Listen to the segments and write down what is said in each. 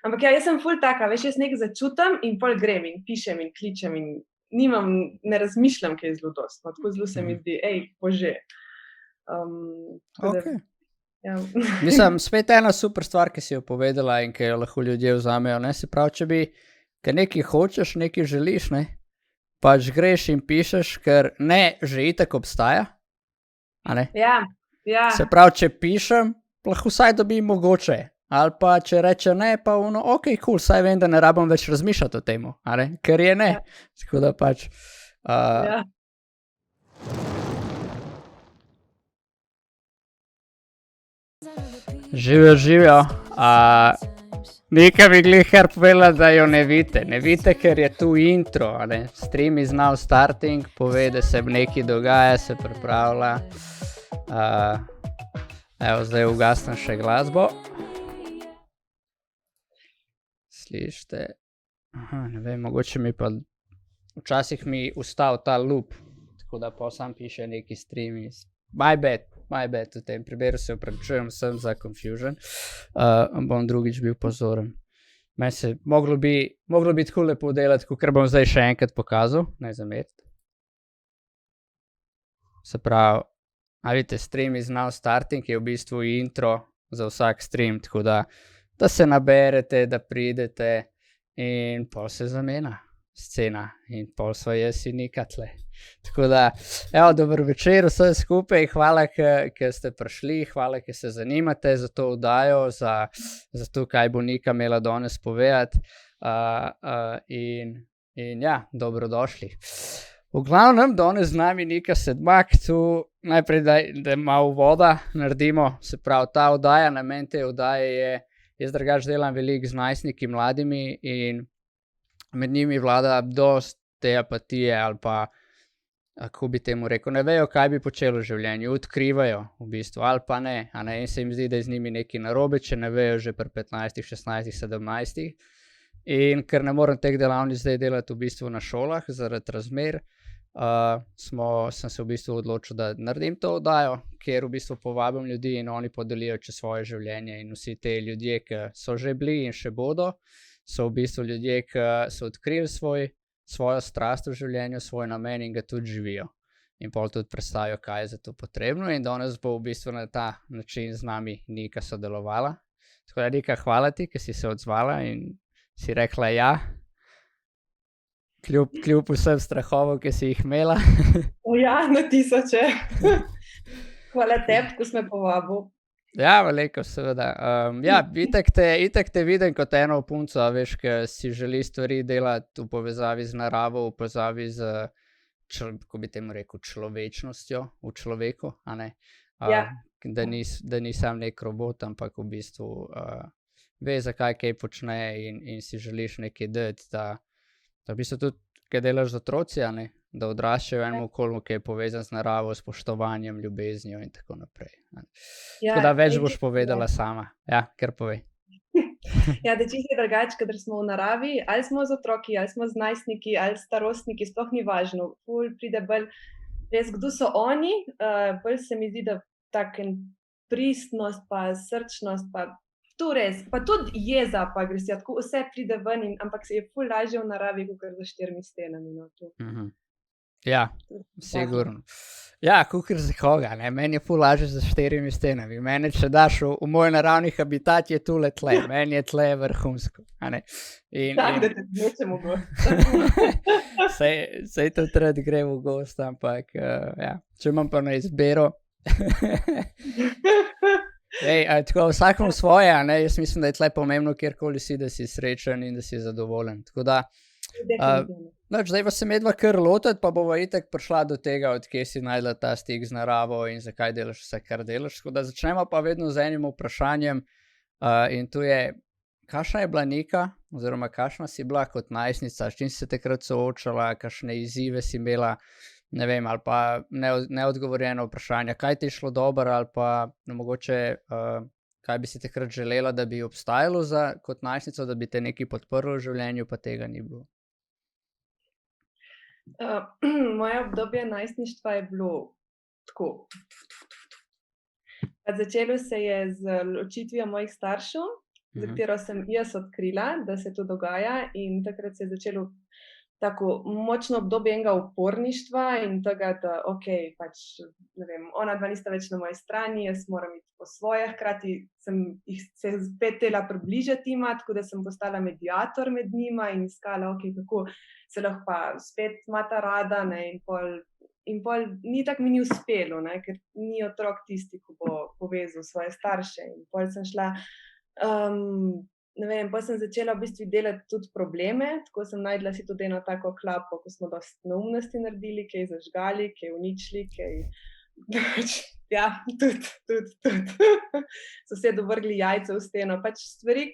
Ampak ja, jaz sem ful taka, veš, jaz nekaj začutim in pol grem in pišem in kličem in ne razmišljam, kaj je zelo dosti. No, tako zelo se mi zdi, bože. Tako da, Okay. ja. Mislim, spet ena super stvar, ki si jo povedala in ki jo lahko ljudje vzamejo, ne, se pravi, če bi, ker nekaj hočeš, nekaj želiš, ne, pač greš in pišeš, ker ne, že itak obstaja, a ne? Ja, ja. Se pravi, če pišem, lahko vsaj dobim mogoče, ali pa če reče ne, pa ok, cool, saj vem, da ne rabim več razmišljati o tem, a ne, ker je ne, tako da pač. Ja. Živijo. Nekaj bi glihar povedala, da jo ne vidite. Ne vidite, ker je tu intro, a ne. Stream is now starting, pove, da se nekaj dogaja, se pripravlja. Evo, zdaj ugasnem še glasbo. Slišite? Aha, ne vem, mogoče mi pa včasih mi ustav ta loop, tako da pa sam piše neki stream is. My bad, v tem primeru se opravičujem sem za confusion. Bom drugič bil pozoren. Meni se moglo bi tako lepo delati, ker bom zdaj še enkrat pokazal, ne zameriti. Se pravi, a vidite, stream is now starting, je v bistvu intro za vsak stream, tako da se naberete, da pridete in pol se zamena scena in pol so jaz in Nika tle. Tako da, evo, dober večer vsem skupaj, hvala, ker ste prišli, hvala, ker se zanimate za to oddajo, za to, kaj bo Nika imela danes povedati. In ja, dobrodošli. V glavnem, danes z nami Nika Sedmak, tu najprej, da malo voda naredimo, se pravi, ta oddaja, namen te oddaje je, jaz drugač delam veliko z najstniki, mladimi in med njimi vlada dosti te apatije ali pa, kako bi temu rekel, ne vejo, kaj bi počeli v življenju, odkrivajo v bistvu, ali pa ne, a ne, in se jim zdi, da je z njimi nekaj narobe, če ne vejo že pri 15, 16, 17. In ker ne morem teh delavnic zdaj delati v bistvu na šolah zaradi razmer, sem se v bistvu odločil, da naredim to oddajo, kjer v bistvu povabim ljudi in oni podelijo čez svoje življenje in vsi te ljudje, ki so že bili in še bodo, so v bistvu ljudje, ki so odkrili svojo strast v življenju, svoj namen in ga tudi živijo. In pol tudi predstavijo, kaj je za to potrebno in danes bo v bistvu na ta način z nami Nika sodelovala. Tako da, Nika, hvala ti, ker si se odzvala in si rekla ja, kljub vsem strahovom, ki si jih imela. Ja, na tisoče. Hvala tebi, ko si me povabil. Ja, veliko, seveda. Ja, itak te vidim kot eno punco, veš, ki si želi stvari delati v povezavi z naravo, v povezavi z, kako bi temu rekel, človečnostjo v človeku, a ne? Ja. Da ni sam nek robot, ampak v bistvu ve, zakaj kaj počne in si želiš nekaj dati, da v bistvu tudi, kaj delaš z otroci, a ne? Da odraščajo v enem okolju, ki je povezan z naravo, spoštovanjem, ljubeznijo in tako naprej. Ja, tako da več boš povedala sama. Ja, kar povej. Ja, da čisto je drugače, kadar smo v naravi, ali smo z otroki, ali smo z najstniki, ali starostniki, sploh ni važno. Ful pride bolj res, kdo so oni, bolj se mi zdi, da taken pristnost, pa srčnost, pa tu res, pa tudi jeza, pa agresija, tako vse pride ven, ampak se je ful lažje v naravi, kot za 4 stenami. Ja, sigurno. Ja, kakor za koga, ne, meni je ful lažje za 4 stenami, mene, če daš v moj naravni habitat, je tule tle, meni je tle vrhunsko, a ne. Tak, da te nečemo gost. Sej to trd gre v gost, ampak, ja, če imam pa na izbiro. Tako vsakom svoje, a ne, jaz mislim, da je tle pomembno, kjerkoli si, da si srečen in da si zadovoljen, tako da, zdaj pa se medva kar lotiti, pa bova itak prišla do tega, od kje si najdla ta stik z naravo in zakaj delaš vse, kar delaš. Tako da začnemo pa vedno z enim vprašanjem in tu je, kakšna je bila Nika, oziroma kakšna si bila kot najstnica, s čim si se takrat soočala, kakšne izzive si imela, ne vem, ali pa neodgovorjeno vprašanje, kaj ti je šlo dobro, ali pa mogoče kaj bi si takrat želela, da bi obstajalo kot najstnico, da bi te nekaj podprlo v življenju, pa tega ni bilo. Moje obdobje najstništva je bilo tako. Začelo se je z ločitvijo mojih staršev za katero sem jaz odkrila, da se to dogaja, in takrat se je začelo tako močno obdobje enega uporništva in tega, da pač, ne vem, ona dva nista več na moji strani, jaz moram iti po svoje, hkrati sem jih se spet tela približati jima, tako da sem postala mediator med njima in iskala, kako se lahko pa spet imata rada, ne, in pol ni tako mi ni uspelo, ne, ker ni otrok tisti, ko bo povezal svoje starše, in pol sem šla, ne vem, pa sem začela v bistvu delati tudi probleme, tako sem najdla si tudi eno tako klapo, ko smo dosti neumnosti naredili, kaj zažgali, kaj uničili, kaj, ja, tudi, sosedu vrgli jajce v steno, pač stvari,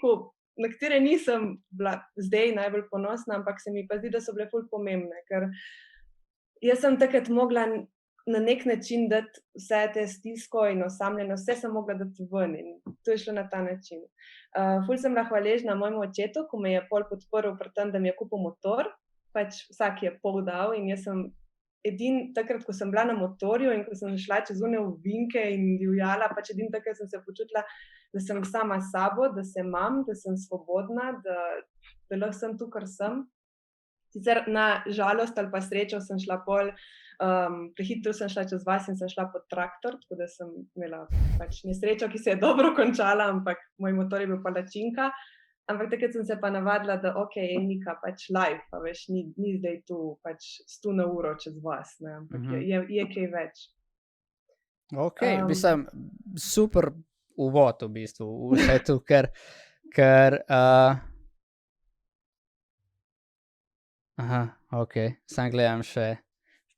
na katere nisem bila zdaj najbolj ponosna, ampak se mi pa zdi, da so bile ful pomembne, ker jaz sem takrat mogla na nek način dati vse te stisko in osamljeno, vse sem mogla dati ven in to je šlo na ta način. Ful sem bila hvaležna mojemu očetu, ko me je pol podprl pri tem, da mi je kupil motor, pač vsak je pol dal in jaz sem takrat, ko sem bila na motorju in ko sem šla čez one ovinke in divjala, pač takrat sem se počutila, da sem sama s sabo, da se imam, da sem svobodna, da lahko sem tu, kar sem. Sicer na žalost ali pa srečo sem šla pol, prehitro sem šla čez vas in sem šla pod traktor, tako da sem imela pač nesrečo, ki se je dobro končala, ampak moj motor je bil palačinka. Ampak takrat sem se pa navadila, da Nika, pač life, a veš, ni zdaj tu pač 100 na uro čez vas, ne, ampak je kaj več. Mislim, super uvod v bistvu, vse to, ker sam gledam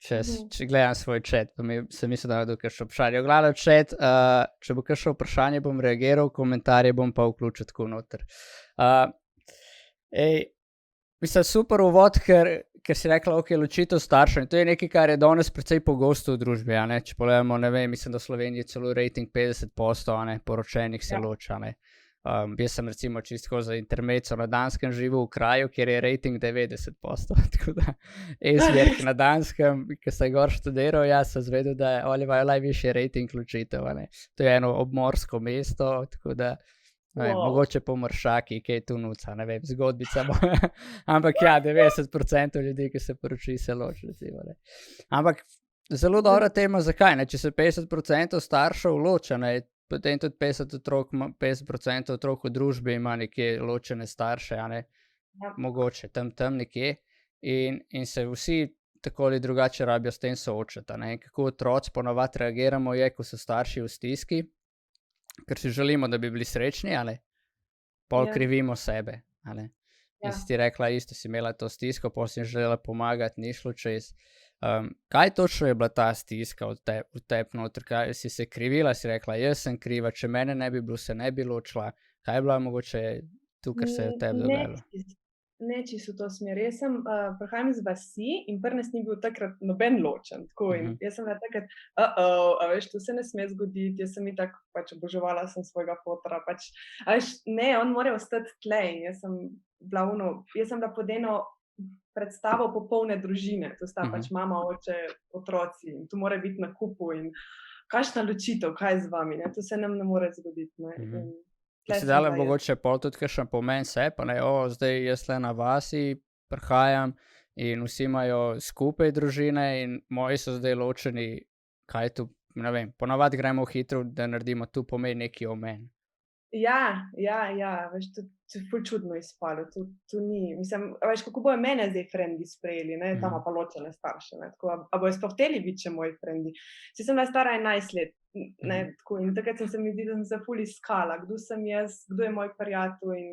če gledam svoj chat, pa sem mislil, da bo kakšno vprašanje. V glavnem chat, če bo kakšno vprašanje, bom reagiral, komentarje bom pa vključil tako noter. Mislim, super uvod, ker si rekla, ločitev staršev, in to je nekaj, kar je danes precej pogosto v družbi, a ne, če pogledamo, ne vem, mislim, da v Sloveniji celo rating 50%, a ne, poročenih se loča, ne. Jaz sem recimo čisto za intermezzo na Danskem živel v kraju, kjer je rating 90%, tako da Esbjerg na Danskem, ki sem gor študiral, jaz sem zvedel, da oni imajo najvišji rating ločitev, ne. To je eno obmorsko mesto, tako da mogoče po Mršaki, kaj tu nuca, ne vem, zgodbica, ampak ja, 90% ljudi, ki se poroči, se loči, recimo, ne. Ampak zelo dobra tema, zakaj, ne, če se 50% staršev loča, ne, potem tudi 50% otrok v družbi ima nekje ločene starše, a ne, mogoče tam nekje, in se vsi tako ali drugače rabijo s tem soočati, ne, kako otroci ponavadi reagiramo je, ko so starši v stiski, ker si želimo, da bi bili srečni, a ne, pol krivimo sebe, a ne, in si ti rekla isto, si imela to stisko, pol si želela pomagati, ni šlo čez. Kaj točno je bila ta stiska v tebi noter, kaj si se krivila, si rekla, jaz sem kriva, če mene ne bi bilo, se ne bi ločila, kaj je bila mogoče tu, kar se je v tebi dogajalo? Ne čisto v to smer, jaz sem prihajam iz vasi in pri nas ni bil takrat noben ločen, tako in jaz sem bila takrat, a veš, to se ne sme zgoditi, jaz sem itak pač oboževala sem svojega fotra, pač, a veš, ne, on mora ostati tle in jaz sem bila pod eno predstavo popolne družine, to sta pač mama, oče, otroci in tu mora biti na kupu in kakšna ločitev, kaj z vami, ne, to se nam ne more zgoditi, ne. Si dala mogoče pol tudi kakšen pomen se, pa ne, zdaj jaz le na vasi prihajam in vsi imajo skupaj družine in moji so zdaj ločeni, kaj tu, ne vem, ponavadi gremo hitro, da naredimo tu pomeni nekaj o meni. Ja, veš, to je ful čudno izpalo, to ni, mislim, veš, kako bojo mene zdaj frendi sprejeli, ne, tam pa ločene starše, ne, tako, a bojo sploh hteli biti še moji frendi. Si sem bila stara 11 let, ne, tako, in takrat se mi zdi, da sem se ful iskala, kdo sem jaz, kdo je moj prijatelj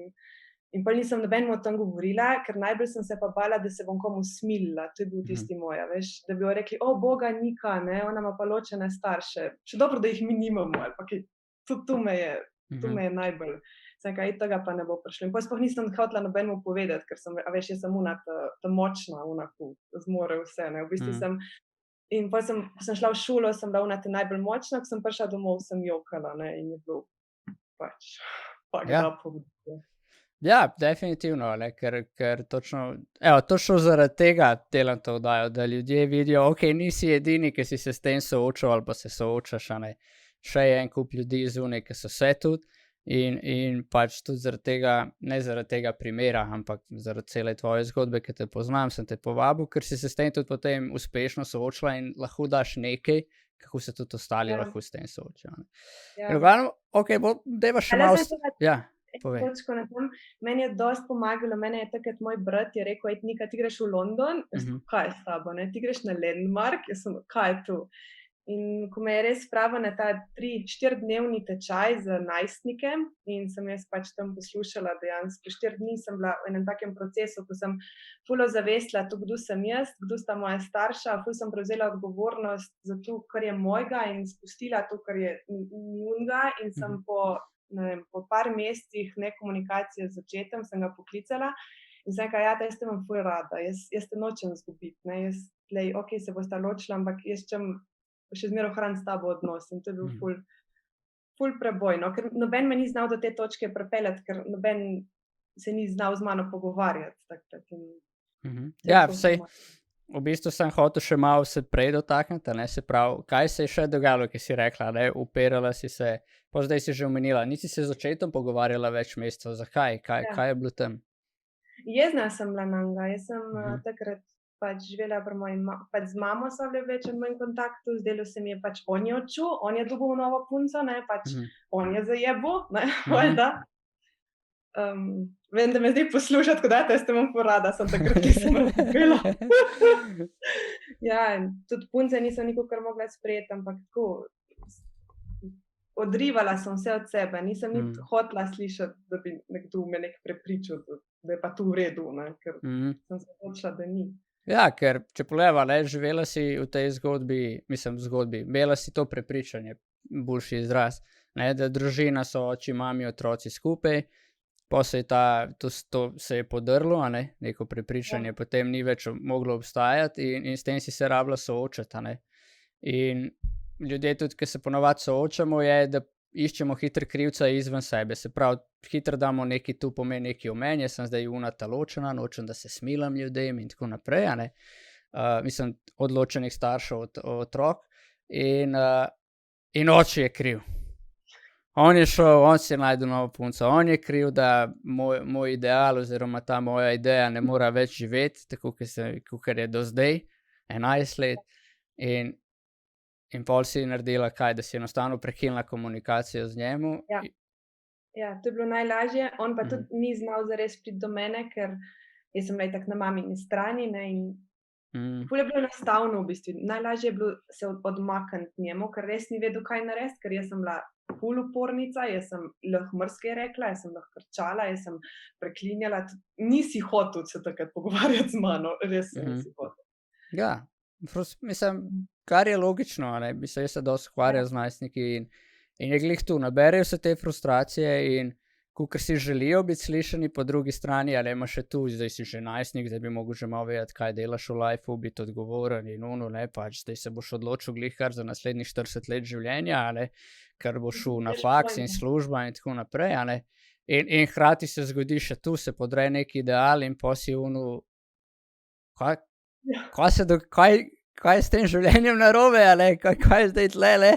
in pa nisem nobenemu o tem govorila, ker najbolj sem se pa bala, da se bom komu smilila, to je bil tisti moja, veš, da bi jo rekli, boga Nika, ne, ona ima pa ločene starše, še dobro, da jih mi nimamo, ali pa kaj, tu me je najbolj, sem kaj, tega pa ne bo prišlo. In pa sploh nisem hotela nobenemu povedati, ker sem, a veš, jaz sem ta močna, ko zmore vse, ne, v bistvu sem, in pa sem šla v šolo, sem bila ta najbolj močna, ko sem prišla domov, sem jokala, ne, in je bil pač, Ja, definitivno, ne, ker točno zaradi tega delam to oddajo, da ljudje vidijo, nisi edini, ki si se s tem soočal ali pa se soočaš, a ne. Še je en kup ljudi zunaj, ki so se tudi In pač tudi zaradi tega, ne zaradi tega primera, ampak zaradi cele tvoje zgodbe, ki te poznam, sem te povabil, ker si se s tem tudi potem uspešno soočila in lahko daš nekaj, kako se tudi ostali lahko s tem soočajo. In v glavnem, dajva še malo... Ja, povej. Meni je dosti pomagalo, meni je takrat moj brat je rekel, Nika, ti greš v London, kaj je s tabo, ne? Ti greš na Landmark, jaz sem, kaj je tu? In ko me je res spravil na ta 3-4 dnevni tečaj za najstnike in sem jaz pač tam poslušala dejansko, 4 dni sem bila v enem takem procesu, ko sem ful ozavestila to, kdo sem jaz, kdo sta moja starša, ful sem prevzela odgovornost za to, kar je mojega in spustila to, kar je njunga in sem po par mesecih nekomunikacije z očetom sem ga poklicala in sem rekla, ja, jaz te imam ful rada, jaz te nočem zgubiti, ne, jaz, se bosta ločila, ampak jaz še zmeraj ohranim s tabo odnos in to je bil ful preboj, no, ker noben me ni znal do te točke pripeljati, ker noben se ni znal z mano pogovarjati takrat. Ja, vsej, v bistvu sem hotel še malo se prej dotakniti, ne, se pravi, kaj se je še dogajalo, ki si rekla, ne, upirala si se, pa zdaj si že omenila, nisi se z očetom pogovarjala več mesecev, zakaj, kaj je bilo tam? Jezna sem bila nanga, jaz sem takrat pač živela pač z mamo sva bile več v mojem kontaktu, zdelo se mi je pač on je odšel, on je dobil novo punco, ne, pač on je zajebil, ne, valjda. Vem, da me zdaj posluša, tako da jaz te imam porada, sem takrat, ki sem razpela. Ja, tudi punce nisem nikakor mogla sprejeti, ampak tako, odrivala sem vse od sebe, nisem ni hotela slišati, da bi nekdo me prepričal, da je pa to v redu, ne, ker sem se odločila, da ni. Ja, ker če poleva, ne, živela si v tej zgodbi, imela si to prepričanje, boljši izraz, ne, da družina so oči, mami, otroci skupaj, pa se je to se je podrlo, a ne, neko prepričanje, potem ni več moglo obstajati in s tem si se rabila soočati, ne. In ljudje tudi, ki se ponovadi soočamo, je, da iščemo hitro krivca izven sebe, se pravi, hitro damo neki tu pomeni neki o meni, jaz sem zdaj unata ločena, nočem, da se smilam ljudem in tako naprej, a ne. Mislim, odločenih staršev otrok in oče je kriv. On je šel, on si je najdel novo punco, on je kriv, da moj ideal oziroma ta moja ideja ne mora več živeti, tako kakor je do zdaj, 11 let in pol si naredila kaj, da si enostavno prekinila komunikacijo z njemu. Ja, to je bilo najlažje, on pa tudi ni znal zares priti do mene, ker jaz sem bila itak na mamini strani, ne, in ful je bilo enostavno v bistvu, najlažje je bilo se odmakniti njemu, ker res ni vedel, kaj narediti, ker jaz sem bila ful upornica, jaz sem lahko marsikaj rekla, jaz sem lahko kričala, jaz sem preklinjala, nisi hotel se takrat pogovarjati z mano, res nisi hotel. Ja, mislim, kar je logično, ne, mislim, jaz se dosti ukvarjam z najstniki in je glih tu, naberejo se te frustracije in kakor si želijo biti slišani po drugi strani, ali imaš še tu, zdaj si že najstnik, zdaj bi mogel že malo vedeti, kaj delaš v lifeu, biti odgovoren in ne, pač zdaj se boš odločil glih kar za naslednjih 40 let življenja, ali ker boš šel na faks in služba in tako naprej, ali in hkrati se zgodi še tu, se podre neki ideal in pa si kaj je s tem življenjem narobe, ali kaj je zdaj tlele?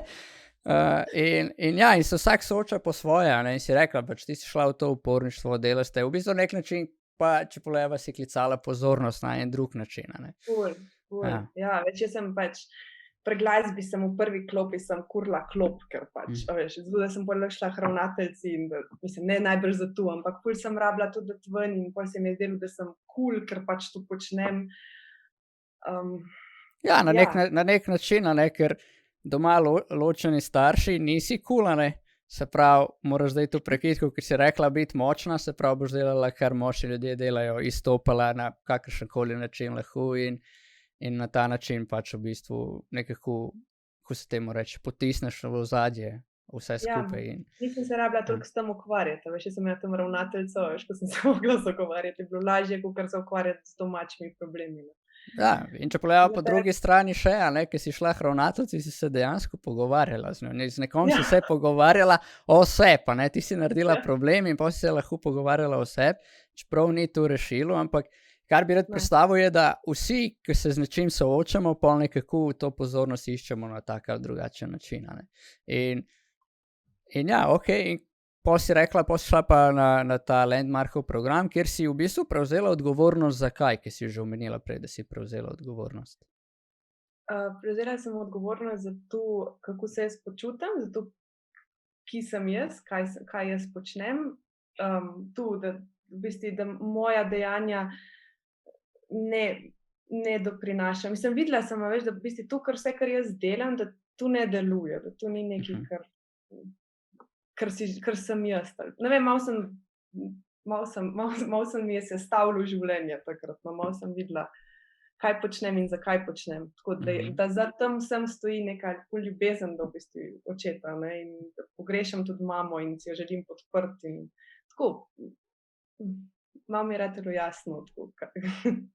In se vsak sooča po svoje, in si rekla, pač ti si šla v to uporništvo, delaš te, v bistvu nek način, pa če poleva si klicala pozornost na en drug način, ne. Ja, več jaz sem pač, pri glasbi sem v prvi klopi sem kurla klop, ker pač, veš, zato da sem potem šla k ravnateljici in da, mislim, ne najbrž za to, ampak ful sem rabila tudi dati ven in potem se mi je zdelo, da sem cool, ker pač to počnem. Ja, na nek način, ne, ker doma ločeni starši nisi cool, ne, se pravi, moraš zdaj to prekitko, ker si rekla biti močna, se pravi, boš delala, kar močni ljudje delajo, izstopala na kakršenkoli način lahko in na ta način pač v bistvu nekako, ko se temu reče, potisneš v ozadje vse skupaj. Nisem se rabila toliko s tem ukvarjati, veš, jaz sem imela tam ravnateljico, veš, ko sem se mogla zagovarjati, je bilo lažje, kakor se ukvarjati s domačimi problemi. Ja, in če poleva po drugi strani še, ki si šla k ravnateljici, si se dejansko pogovarjala z njo, z nekom si se pogovarjala o sebi, ne, ti si naredila problem in pa si se lahko pogovarjala o sebi, čeprav ni to rešilo, ampak kar bi rad predstavil je, da vsi, ki se z nečim soočamo, pol nekako to pozornost iščemo na tak ali drugačen način, ne. In ja, in pol si rekla, pol si šla pa na ta Landmarkov program, kjer si v bistvu prevzela odgovornost za kaj, ki si že omenila prej, da si prevzela odgovornost. Prevzela sem odgovornost za to, kako se jaz počutim, za to, ki sem jaz, kaj jaz počnem. Tu, da v bistvu, da moja dejanja ne doprinaša. Mislim, videla sem, veš, da v bistvu to, vse, kar jaz delam, da to ne deluje, da to ni nekaj, kar sem jaz. Ne vem, malo sem mi je sestavilo življenje takrat, malo sem videla, kaj počnem in zakaj počnem. Tako da za tem vsem stoji neka ljubezen do v bistvu očeta, ne, in da pogrešam tudi mamo in si jo želim podprti in tako. Malo mi je ratalo jasno,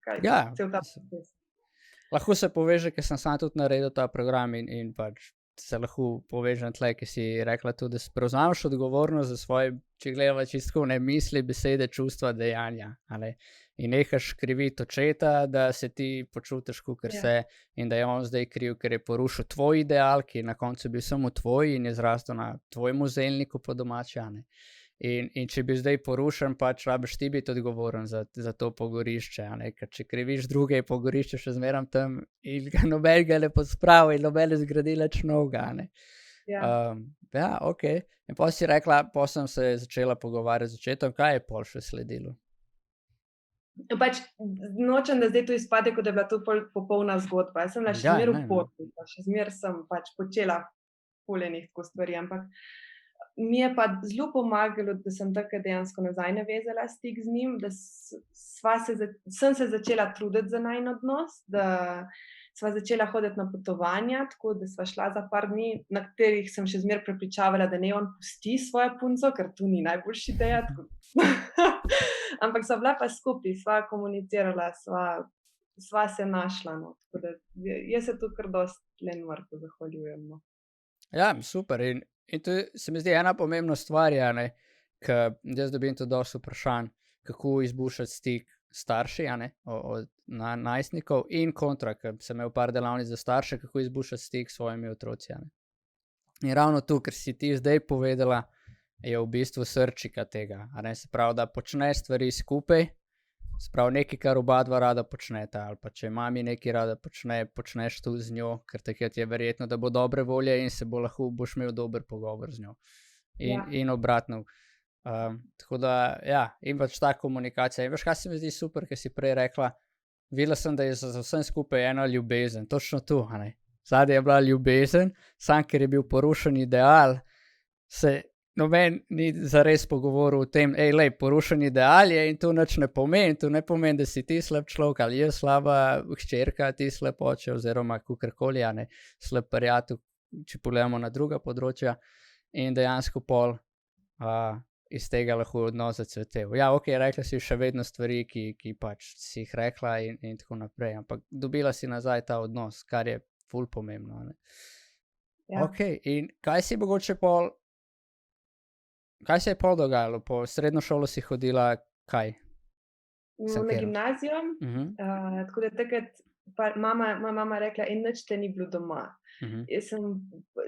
kaj cel ta proces. Lahko se poveže, ker sem sam tudi naredil ta program in pač se lahko povežem tle, ki si rekla tudi, da prevzameš odgovornost za svoje, če gledava čisto ne misli, besede, čustva, dejanja, ali in nehaš kriviti očeta, da se ti počutiš, kakor se, in da je on zdaj kriv, ker je porušil tvoj ideal, ki je na koncu bil samo tvoj in je zrastel na tvojem zelniku po domači, ne. In če bi zdaj porušen, pač rabiš ti biti odgovoren za to pogorišče, ne? Ker če kriviš druge, je pogorišče še zmeram tam in ga noben ga ne pospravi in noben ne zgradi več novega, ne. Ok. In potem si rekla, potem sem se začela pogovarjati z očetom, kaj je pol še sledilo? Pač nočem, da zdaj to izpade, kot da je bila to popolna zgodba. Jaz sem bila še zmer v poti, še zmer sem pač počela poljenih tako stvari, ampak mi je pa zelo pomagalo, da sem takrat dejansko nazaj navezala stik z njim, da sem se začela truditi za najin odnos, da sva začela hoditi na potovanja, tako da sva šla za par dni, na katerih sem še zmer prepričavala, da ne on pusti svojo punco, ker to ni najboljša ideja. Ampak sva bila pa skupaj, sva komunicirala, sva se našla. No. Tako da jaz se tu kar dosti Landmarku zahvaljujem. No. Ja, super. In to se mi zdi ena pomembna stvar, ker jaz dobim tudi dosti vprašanj, kako izboljšati stik starši, od najstnikov in kontra, ker sem imel par delavnic za starše, kako izboljšati stik s svojimi otroci. In ravno tu, ker si ti zdaj povedala, je v bistvu srčika tega. Se pravi, da počneš stvari skupaj, se pravi nekaj, kar oba dva rada počneta, ali pa če mami nekaj rada počneš tu z njo, ker takrat je verjetno, da bo dobre volje in se boš imel dober pogovor z njo. In obratno. Tako da, in pač ta komunikacija. In veš, kaj se mi zdi super, ker si prej rekla, videla sem, da je za vsem skupaj ena ljubezen, točno tu, Zadaj je bila ljubezen, sam, ker je bil porušen ideal, se noben ni zares pogovoril o tem, porušen ideal je in to nič ne pomeni, da si ti slab človek ali jaz slaba hčerka, ti slab oče oziroma kakorkoli, slab prijatelj, če pogledamo na druga področja in dejansko pol iz tega lahko odnos zacvetel. Ja, ok, rekla si še vedno stvari, ki pač si jih rekla in tako naprej, ampak dobila si nazaj ta odnos, kar je ful pomembno. Ja. Ok, in kaj si mogoče pol Kaj se je pol dogajalo? Po srednjo šolo si hodila kaj? Na gimnazijo, tako da takrat moja mama rekla, nič te ni bilo doma. Jaz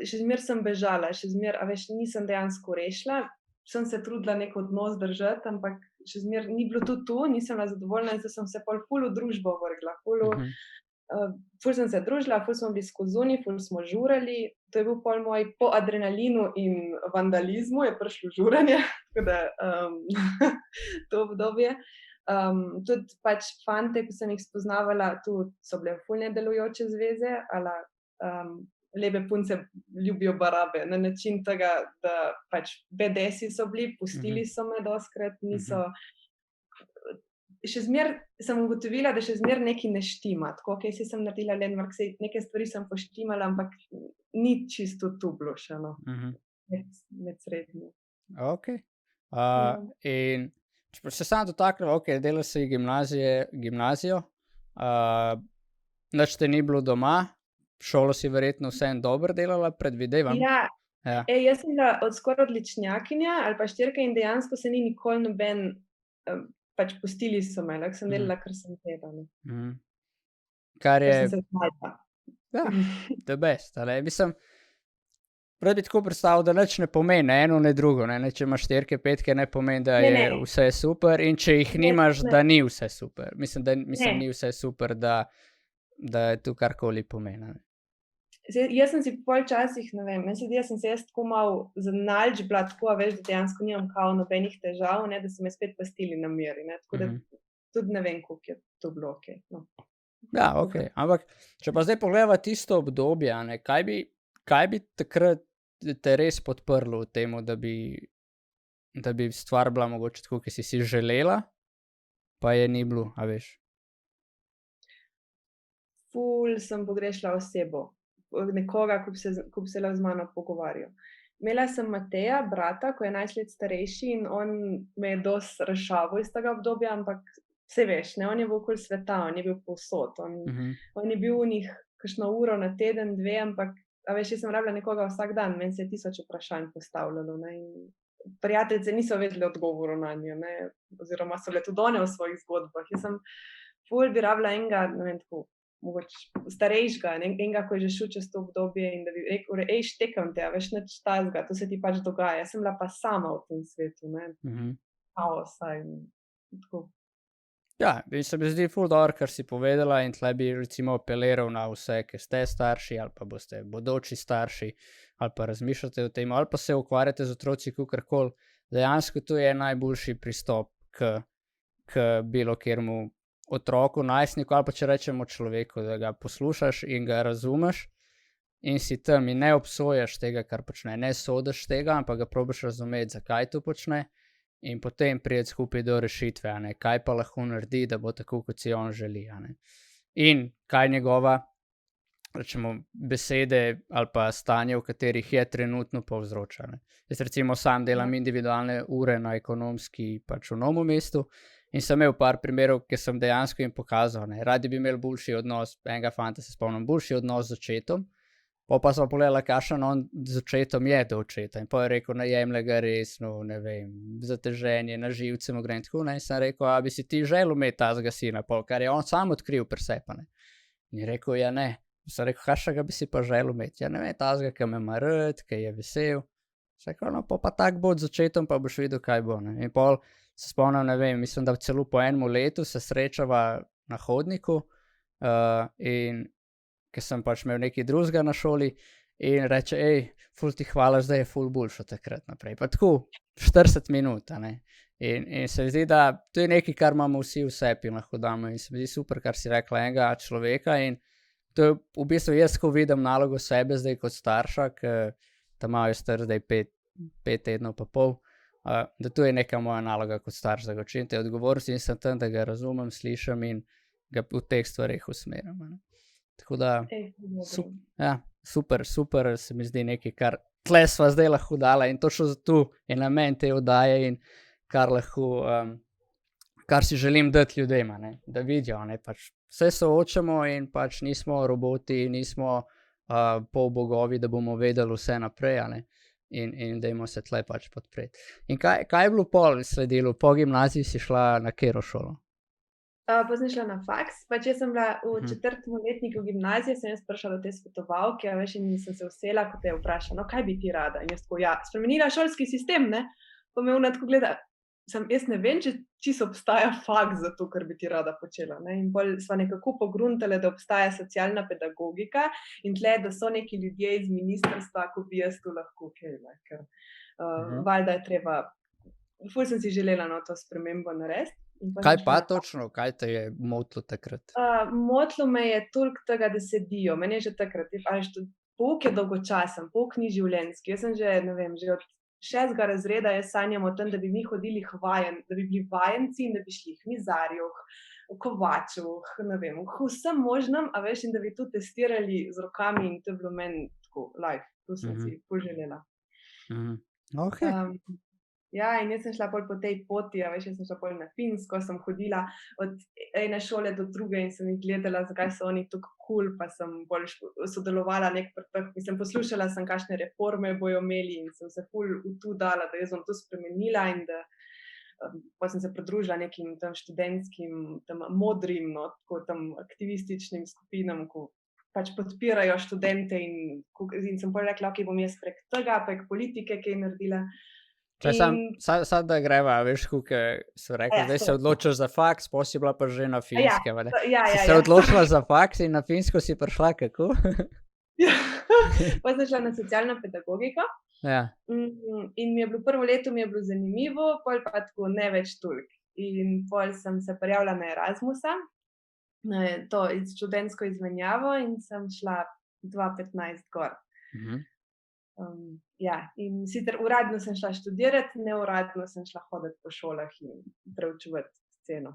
še zmer sem bežala, še zmer, a veš, nisem dejansko rešila, sem se trudila nek odnos držati, ampak še zmer ni bilo to, nisem bila zadovoljna in sem se pol ful v družbo vrgla, ful sem se družila, ful smo bili skozi zunaj, ful smo žurali, to je bil pol moj po adrenalinu in vandalizmu je prišlo žuranje, tako da to obdobje. Tudi pač fante, ko sem jih spoznavala, tu so bile ful nedelujoče zveze, ala lepe punce ljubijo barabe, na način tega, da pač BDS-i so bili, pustili so me doskrat, niso... Še zmer sem ugotovila, da še zmer nekaj ne štima. Tako, ok, si sem naredila Landmark, neke stvari sem poštimala, ampak ni čisto tu bilo še, no. Med srednjo. Ok. In če se sam dotaknila, ok, delala si gimnazijo, nič te ni bilo doma, šolo si verjetno vseeno dobro delala, predvidevam. Ja. Jaz sem bila skoraj odličnjakinja ali pa štirka in dejansko se ni nikoli noben... Pač pustili so me, lahko sem delala, kar sem vedela. Kar je... Ker sem se znašla. Ja, the best, ali mislim... Rad bi tako predstavil, da nič ne pomeni, ne eno, ne drugo. Ne? Če imaš 4, 5, ne pomeni, da je vse super, in če jih nimaš, da ni vse super. Mislim, ni vse super, da je tu karkoli pomeni. Jaz sem si pol časih, ne vem, jaz sem se tako malo zanalčbila, tako, veš, da dejansko nimam kao nobenih težav, ne, da so me spet pustili na miru, ne, tako da tudi ne vem, koliko je to bilo, ok. No. Ja, ok, ampak če pa zdaj pogledava tisto obdobje, ne, kaj bi takrat te res podprlo v temu, da bi stvar bila mogoče tako, ki si želela, pa je ni bilo, a veš? Ful sem pogrešala osebo, nekoga, ko bi se lahko z mano pogovarjal. Imela sem Mateja, brata, ko je 11 let starejši, in on me je dosti razšaval iz tega obdobja, ampak vse veš, ne, on je bil okoli sveta, on je bil povsod, on je bil v njih kakšno uro na teden, 2, ampak a veš, jaz sem rabila nekoga vsak dan, meni se je 1000 vprašanj postavljalo, ne, in prijateljice niso vedele odgovorov nanje, ne, oziroma so bile tudi one v svojih zgodbah. Jaz sem ful bi rabila enega, ne vem, tako, mogoče starejšega, enega, ko je že šel čez to obdobje in da bi rekel, ej, štekam te, a veš, nič tazga, to se ti pač dogaja. Jaz sem bila pa sama v tem svetu, ne, kaosa in tako. Ja, in se mi zdi ful dobro, kar si povedala, in tle bi recimo apeliral na vse, ki ste starši ali pa boste bodoči starši ali pa razmišljate o tem ali pa se ukvarjate z otroci kakorkoli. Dejansko to je najboljši pristop k bilo kjermu otroku, najstniku ali pa če rečemo človeku, da ga poslušaš in ga razumeš in si tam in ne obsojaš tega, kar počne, ne sodiš tega, ampak ga probaš razumeti, zakaj to počne. In potem priti skupaj do rešitve, a ne, kaj pa lahko naredi, da bo tako, kot si on želi, a ne. In kaj njegova, rečemo, besede ali pa stanje, v katerih je trenutno povzroča, ne. Jaz recimo sam delam individualne ure na Ekonomski pač v Novem mestu in sem imel par primerov, ki sem dejansko jim pokazal, ne, radi bi imeli boljši odnos, enega fanta se spomnim, boljši odnos z očetom. Pa smo pogledali, kakšen on z očetom je do očeta. In pa je rekel, ne jemlje ga resno, ne vem, zateženje, na živce mu gre in tako, ne. In sem rekel, a bi si ti želel imeti tazga sina, pol, kar je on sam odkril pri sebi, ne. In je rekel, ja ne. In sem rekel, kakšnega bi si pa želel imeti? Ja ne vem, tazga, ki me ima rad, ki je vesel. Sem rekel, no pa tak bo z očetom, pa boš videl, kaj bo, ne. In pol se spomnim, ne vem, mislim, da celo po enem letu se srečava na hodniku in ker sem pač imel nekaj drugega na šoli in reče, ej, ful ti hvala, zdaj je ful boljšo takrat naprej. Pa tako, 40 minut, a ne. In se mi zdi, da to je nekaj, kar imamo vsi v sebi in lahko damo. In se mi zdi super, kar si rekla, enega človeka in to je v bistvu jaz, ko vidim nalogo sebe zdaj kot starša, ker tam malo je star zdaj 5 tednov pa pol, da to je neka moja naloga kot starš, da ga učim te odgovornosti in sem tam, da ga razumem, slišim in ga v teh stvareh usmerim, a ne. Tako da, super se mi zdi nekaj, kar tle sva zdaj lahko dala in točno zato je namen te oddaje in kar si želim dati ljudem, ne, da vidijo, ne, pač vse soočamo in pač nismo roboti, nismo polbogovi, da bomo vedeli vse naprej, a ne, in dajmo se tle pač podpreti. In kaj je bilo pol sledilo? Po gimnaziji si šla na katero šolo? Pa sem šla na faks, pač jaz sem bila v 4. letniku gimnazije, sem jaz prišla do te svetovalke, a veš, in sem se usela, ko te je vprašala, no, kaj bi ti rada? In jaz tako, ja, spremenila šolski sistem, ne? Pa me ona tako gleda, jaz ne vem, če obstaja faks za to, kar bi ti rada počela, ne? In bolj sva nekako pogruntale, da obstaja socialna pedagogika in tle, da so neki ljudje iz ministrstva, ko bi jaz to lahko kajla, ker valjda je treba, ful sem si želela na to spremembo narediti. Kaj pa točno? Kaj te je motilo takrat? Motilo me je toliko tega, da sedijo. Meni je že takrat, pouk je dolgočasen, pouk ni življenjski. Jaz sem že, ne vem, že od 6. razreda jaz sanjam o tem, da bi mi hodili da bi bili vajenci in da bi šli k mizarju, v kovaču, ne vem, v vsem možnem, a veš, in da bi to testirali z rokami in to je bilo meni tako, life, to sem si poželela. Ok. Ja, in jaz sem šla pol po tej poti, a veš, jaz sem šla pol na Finsko, sem hodila od ene šole do druge in sem jih gledala, zakaj so oni tako cool, pa sem bolj sodelovala mislim, poslušala sem, kakšne reforme bojo imeli in sem se ful v to dala, da jaz bom to spremenila in da pa sem se pridružila nekim tam študentskim, tam modrim, no, tako tam aktivističnim skupinam, ko pač podpirajo študente in sem pol rekla, ok, bom jaz prek tega, prek politike kaj naredila. Sad da greva, veš, kako so rekli, zdaj se odločiš za faks, potem si bila pa že na Finskem. Si se odločila za faks in na Finsko si prišla, kako? Pa sem šla na socialno pedagogiko. In mi je bilo prvo leto zanimivo, pol pa tako ne več toliko. In pol sem se prijavila na Erasmusa, to študentsko izmenjavo in sem šla 2015 gor. In sicer uradno sem šla študirati, neuradno sem šla hoditi po šolah in preučevati sceno.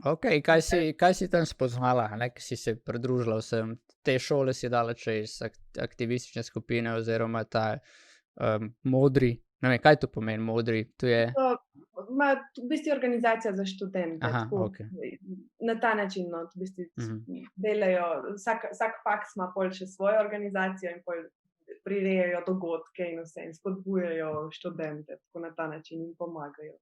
Ok, kaj si tam spoznala, ki si se pridružila vsem? Te šole si dala čez aktivistične skupine oziroma ta modri, ne vem, kaj to pomeni modri? V bistvu organizacija za študente. Na ta način, v bistvu delajo, vsak faks ima pol še svojo organizacijo in pol prirejajo dogodke in vse in spodbujajo študente, tako na ta način jim pomagajo.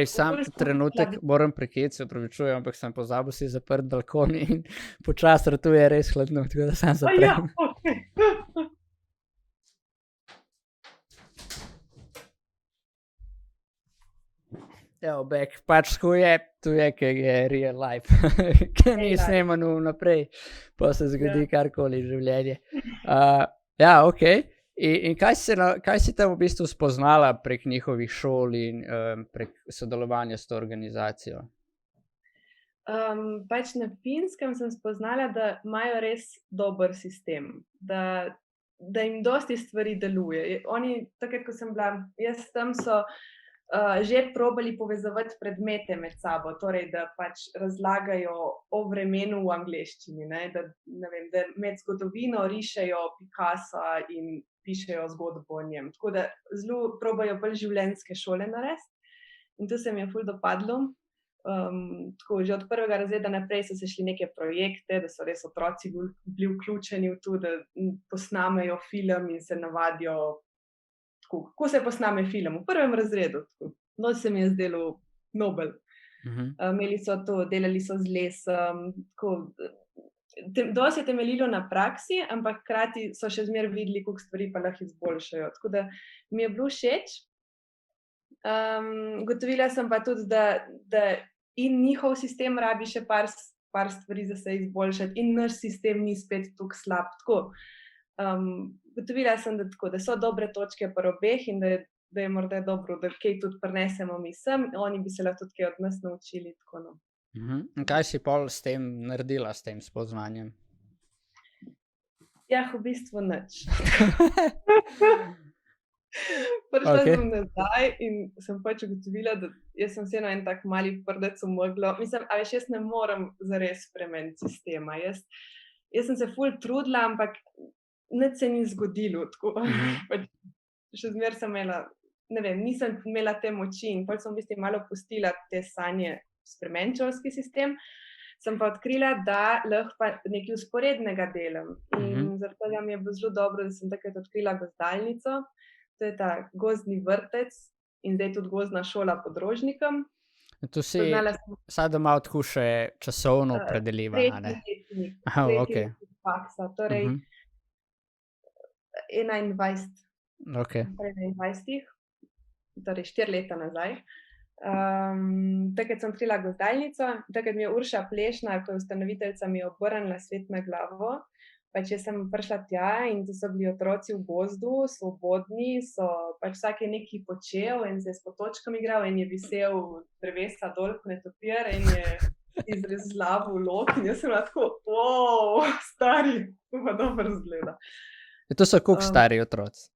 Sam trenutek moram prekiniti, se opravičujem, ampak sem pozabil si zaprt balkon in počasi ratuje res hladno, tako da sam zaprem. Evo, back, pač tako je, tu je, kaj je real life, kaj ni snemano naprej, pa se zgodi karkoli življenje. Ok. In kaj si tam v bistvu spoznala prek njihovih šol in prek sodelovanja s to organizacijo? Pač na Finskem sem spoznala, da imajo res dober sistem, da jim dosti stvari deluje. Oni, takrat, ko sem bila, jaz tam so že probali povezovati predmete med sabo, torej, da pač razlagajo o vremenu v angleščini, da med zgodovino rišejo Picassa in pišejo zgodbo o njem. Tako da zelo probajo bolj življenjske šole narediti in to se mi je ful dopadlo. Tako, že od prvega razreda naprej so se šli neke projekte, da so res otroci bili vključeni v to, da posnamejo film in se navadijo, kako se posname film v prvem razredu. No, se mi je zdelo nobel. Imeli so to, delali so z lesom, dosti je temeljilo na praksi, ampak hkrati so še zmeraj videli, koliko stvari pa lahko izboljšajo. Tako da mi je bilo všeč. Ugotovila sem pa tudi, da in njihov sistem rabi še par stvari za se izboljšati in naš sistem ni spet tako slab. Ugotovila sem, da so dobre točke pri obeh in da je morda dobro, da kaj tudi prinesemo mi sem, oni bi se lahko tudi kaj od nas naučili. In kaj si pol s tem naredila, s tem spoznanjem? Ja, v bistvu nič. Prišla sem nazaj in sem pač ugotovila, da jaz sem vseeno en tak mali prdec v meglo. Mislim, jaz ne morem zares spremeniti sistema. Jaz sem se ful trudila, ampak nič se ni zgodilo. Še zmeraj sem imela, ne vem, nisem imela te moči in potem sem v bistvu malo pustila te sanje spremeniti šolski sistem. Sem pa odkrila, da lahko pa nekaj vzporednega delam. In zaradi tega mi je bilo zelo dobro, da sem takrat odkrila gozdalnico. To je ta gozdni vrtec in zdaj tudi gozdna šola pod Rožnikom. Tu si sad malo tako še časovno opredeliva, ne? Tretji faksa, torej 21. Torej 4 leta nazaj. Takrat sem odkrila gozdalnico, takrat mi je Urša Plešna, ko je ustanoviteljica, mi je obrnila svet na glavo. Pač jaz sem prišla tja in so bili otroci v gozdu, svobodni, so pač vsak je nekaj počel in se je s potočkom igral in je visel drevesa dol, netopir in je izrezlaval lok in jaz sem bila tako, stari, to pa dobro zgleda. To so koliko stari otroci?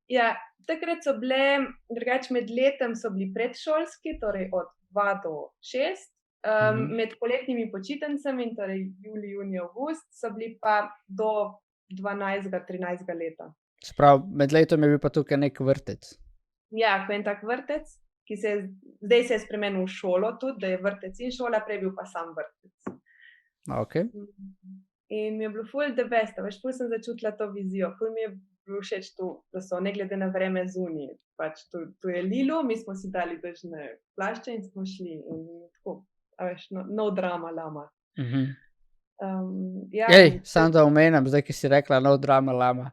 Ja, takrat so bile, drugače med letem so bili predšolski, torej od 2 do 6. Med poletnimi počitnicami, torej julij, junij, avgust, so bili pa do 12-13 leta. Sprav, med letom je bil pa tukaj nek vrtec. Ja, ko je en tak vrtec, zdaj se je spremenil v šolo tudi, da je vrtec in šola, prej bil pa sam vrtec. Ok. In mi je bilo ful the best, ful sem začutila to vizijo, ful mi je bilo všeč to, da so ne glede na vreme zunaj. Pač to je lilo, mi smo si dali dežne plašče in smo šli in tako. No drama, lama. Ja, Samo da omenim, zdaj, ki si rekla no drama lama.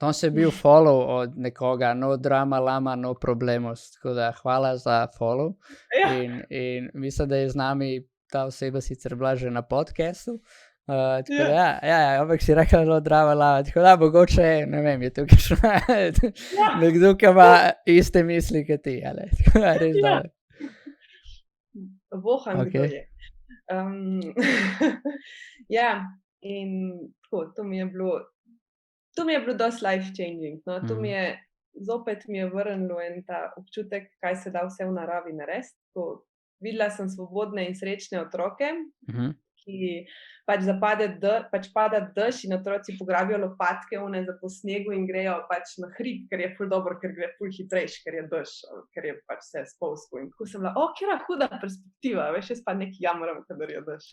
Tam se je bil follow od nekoga, no drama lama, no problemos. Tako da hvala za follow. Ja. In mislim, da je z nami ta oseba sicer bila že na podcastu. Tako da ampak si rekla no drama lama. Tako da mogoče, ne vem, je tukaj še nekdo, ki ima iste misli kot ti. Ali? Tako da res dobro. Vohan, kdo je. Ja, in tako, to mi je bilo dosti life changing. No? To mi je, zopet mi je vrnilo en ta občutek, kaj se da vse v naravi narediti. Videla sem svobodne in srečne otroke, ki pač pada dež in otroci pograbijo lopatke za po snegu in grejo pač na hrib, ker je ful dobro, ker gre ful hitrejš, ker je dež, ker je pač vse spolsko. In tako sem bila, kera huda perspektiva, veš, jaz pa nekaj jamoram, kadar je dež.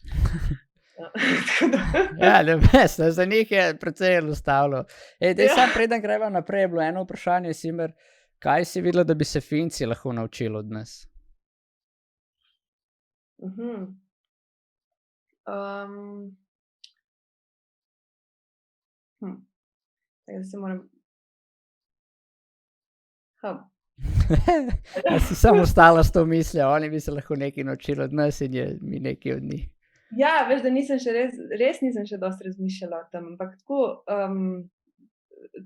Ne veš, za njih je precej enostavno. Sam preden greva naprej, je bilo eno vprašanje, Simer, kaj si videla, da bi se Finci lahko naučili od nas? Se moram... Si samo ostala s to mislijo, oni bi se lahko nekaj naučili od nas in je mi nekaj od njih. Ja, veš, da res nisem še dosti razmišljala o tem, ampak tako,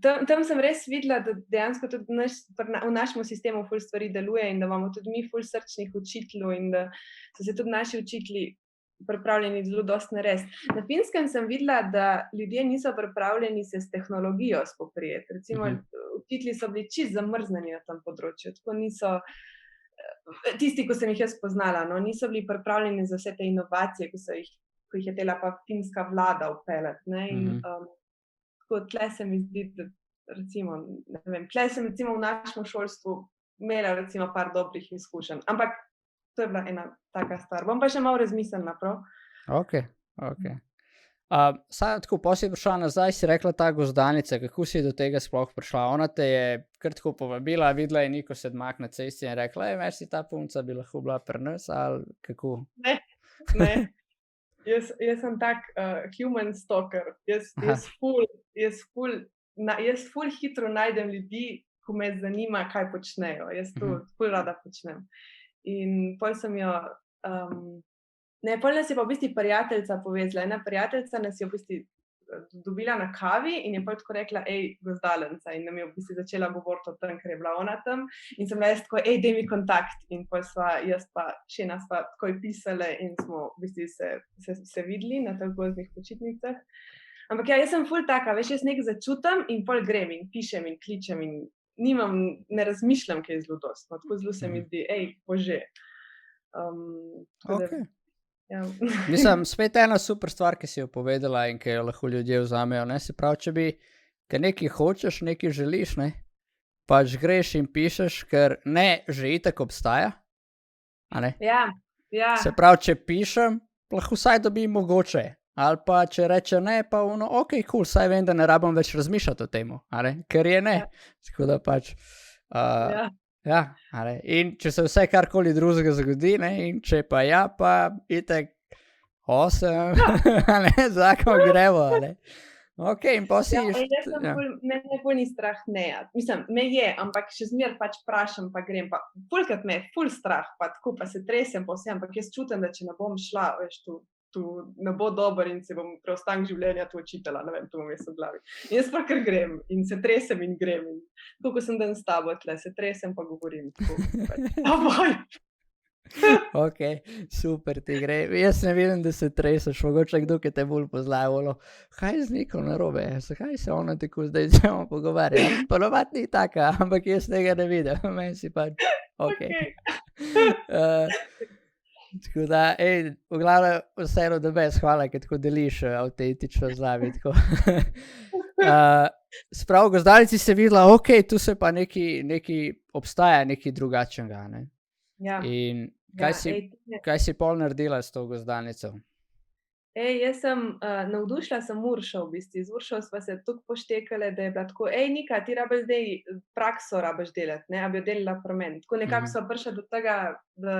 tam sem res videla, da dejansko tudi v našem sistemu ful stvari deluje in da imamo tudi mi ful srčnih učiteljev in da so se tudi naši učitelji pripravljeni zelo dosti narediti. Na Finskem sem videla, da ljudje niso pripravljeni se s tehnologijo spoprijeti. Recimo, učitelji so bili čisto zamrznjeni na tem področju, tako niso... Tisti, ko sem jih jaz poznala, niso bili pripravljeni za vse te inovacije, ko jih je tela pa finska vlada vpeljati. In tako tle se mi zdi, da recimo, ne vem, tle sem recimo v našem šolstvu imela recimo par dobrih izkušenj, ampak to je bila ena taka stvar. Bom pa še malo razmislila, prav? Ok. Saj tako, potem si prišla nazaj, si rekla ta gozdanica, kako si do tega sploh prišla? Ona te je kar tako povabila, videla je Niko Sedmak na cesti in rekla, veš si, ta punca bi lahko bila pri nas, ali kako? Ne. Jaz sem tak human stalker. Jaz ful hitro najdem ljudi, ko me zanima, kaj počnejo. Jaz to ful rada počnem. In pol sem jo... pol nas je pa v bistvu prijateljica povezala. Ena prijateljica nas je v bistvu dobila na kavi in je pol tako rekla, gozdalenca, in nam je v bistvu začela govoriti o tem, ker je bila ona tam. In sem bila jaz tako, daj mi kontakt. In pol jaz pa Šena sva takoj pisale in smo v bistvu se videli na teh gozdnih počitnicah. Ampak jaz sem ful taka, veš, jaz nekaj začutim in pol grem in pišem in kličem in ne razmišljam, kaj je zelo dosti. Tako zelo se mi zdi, bože. Ok. Mislim, spet ena super stvar, ki si jo povedala in ki jo lahko ljudje vzamejo. Se pravi, če bi, ker nekaj hočeš, nekaj želiš, pač greš in pišeš, ker že itak obstaja. Ja. Se pravi, če pišem, lahko vsaj dobim mogoče. Ali pa če reče ne, pa ok, cool, saj vem, da ne rabim več razmišljati o tem, ker je ne. Tako da pač... in če se vse karkoli drugega zgodi, in če pa pa itak zakon gremo, Ok, in pa si... Mene ful ni strah mislim, me je, ampak še zmer pač vprašam, pa grem, pa fulkrat me je ful strah, pa tako, pa se tresem po vse, ampak jaz čutim, da če ne bom šla, veš, tu ne bo dober in se bom preostanek življenja tu učitela, ne vem, to bom jaz v glavi. In jaz pa kar grem in se tresem in grem. Tako, ko sem dan s tabo tle, se tresem pa govorim. Ok, super ti gre. Jaz ne vidim, da se treseš, mogoče kdo, ki te bolj pozna, kaj je z Niko narobe, zakaj se ona tako zdaj z njom pogovarja? Ponovad ni taka, ampak jaz tega ne vidim, meni si pač, ok. Tako da, v glavnem, vseeno da bez, hvala, ker tako deliš avtentično z nami. Sprav, v gozdalici se videla, ok, tu se pa neki obstaja nekaj drugačnega. In kaj si pol naredila s to gozdalnico? Jaz sem navdušila sem Uršo v bistvu. Z Uršo sva se tako poštekale, da je bila tako, Nika, ti rabiš zdaj prakso rabiš delati, ne, a bi jo delala pri meni. Tako nekako Mhm, sva prišla do tega, da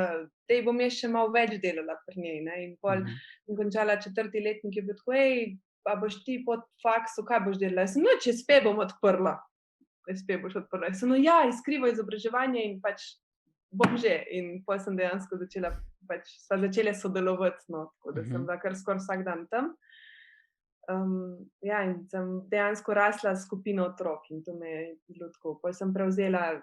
zdaj bom jaz še malo več delala pri njej, ne. In pol mhm. sem končala 4. letnik, je bil tako, a boš ti po faksu, kaj boš delala? Jaz sem, nič, espe bom odprla. Espe boš odprla. Jaz sem, no ja, iskrivo izobraževanje in pač bom že. In pol sem dejansko začela, pač sva začele sodelovati, no, tako da sem Mhm. bila kar skoraj vsak dan tam. Ja, in sem dejansko rasla s skupino otrok in to me je bilo tako. Pol sem prevzela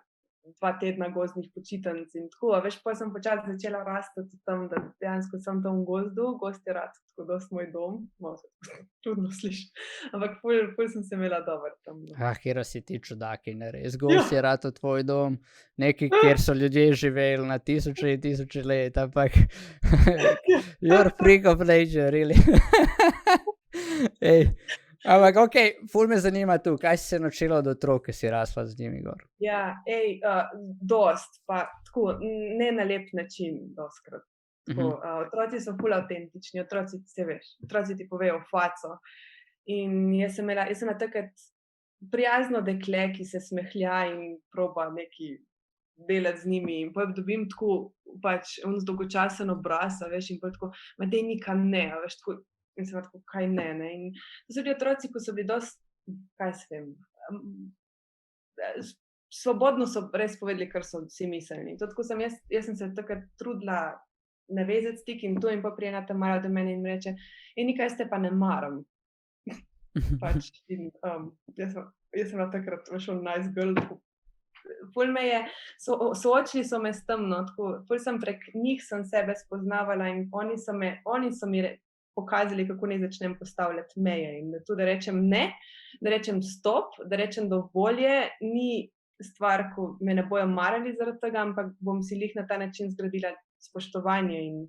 2 tedna gozdnih počitnic in tako, a veš, pol sem počasi začela rasti tam, da dejansko sem tam v gozdu. Gozd je rad tako dosti moj dom, malo se čudno sliši, ampak ful sem se imela dobro tam, no. Katera si ti čudakinja, res. Ja. Gozd je ratal tvoj dom, nekaj, kjer so ljudje živeli na tisoče in tisoče let, ampak you're freak of nature, really. Ej, ampak okej, ful me zanima tu, kaj si se naučila od otrok, ki si rasla z njimi gor? Ja, dosti, pa tako, ne na lep način dostikrat. Tako, Mhm, otroci so ful avtentični, otroci, saj veš, otroci ti povejo faco. In jaz sem bila takrat prijazno dekle, ki se smehlja in proba nekaj delati z njimi in pol dobim tako pač dolgočasen obraz, a veš, in pol tako, ma daj Nika, ne, a veš, tako, in sem bila tako, kaj ne, ne. In to so bili otroci, ko so bili dosti, kaj jaz vem, svobodno so res povedali, kar so si mislili. In tudi ko sem jaz sem se takrat trudila navezati stik in to in pol pride ena ta mala do mene in mi reče: Nika, jaz te pa ne maram." Pač in, jaz sem bila takrat, veš, ono nice girl, tako ful me je, soočili so me s tem, no, tako, ful sem prek njih sem sebe spoznavala in oni so mi pokazali, kako naj začnem postavljati meje in da tudi rečem ne, da rečem stop, da rečem dovolj, ni stvar, ko me ne bojo marali zaradi tega, ampak bom si glih na ta način zgradila spoštovanje in,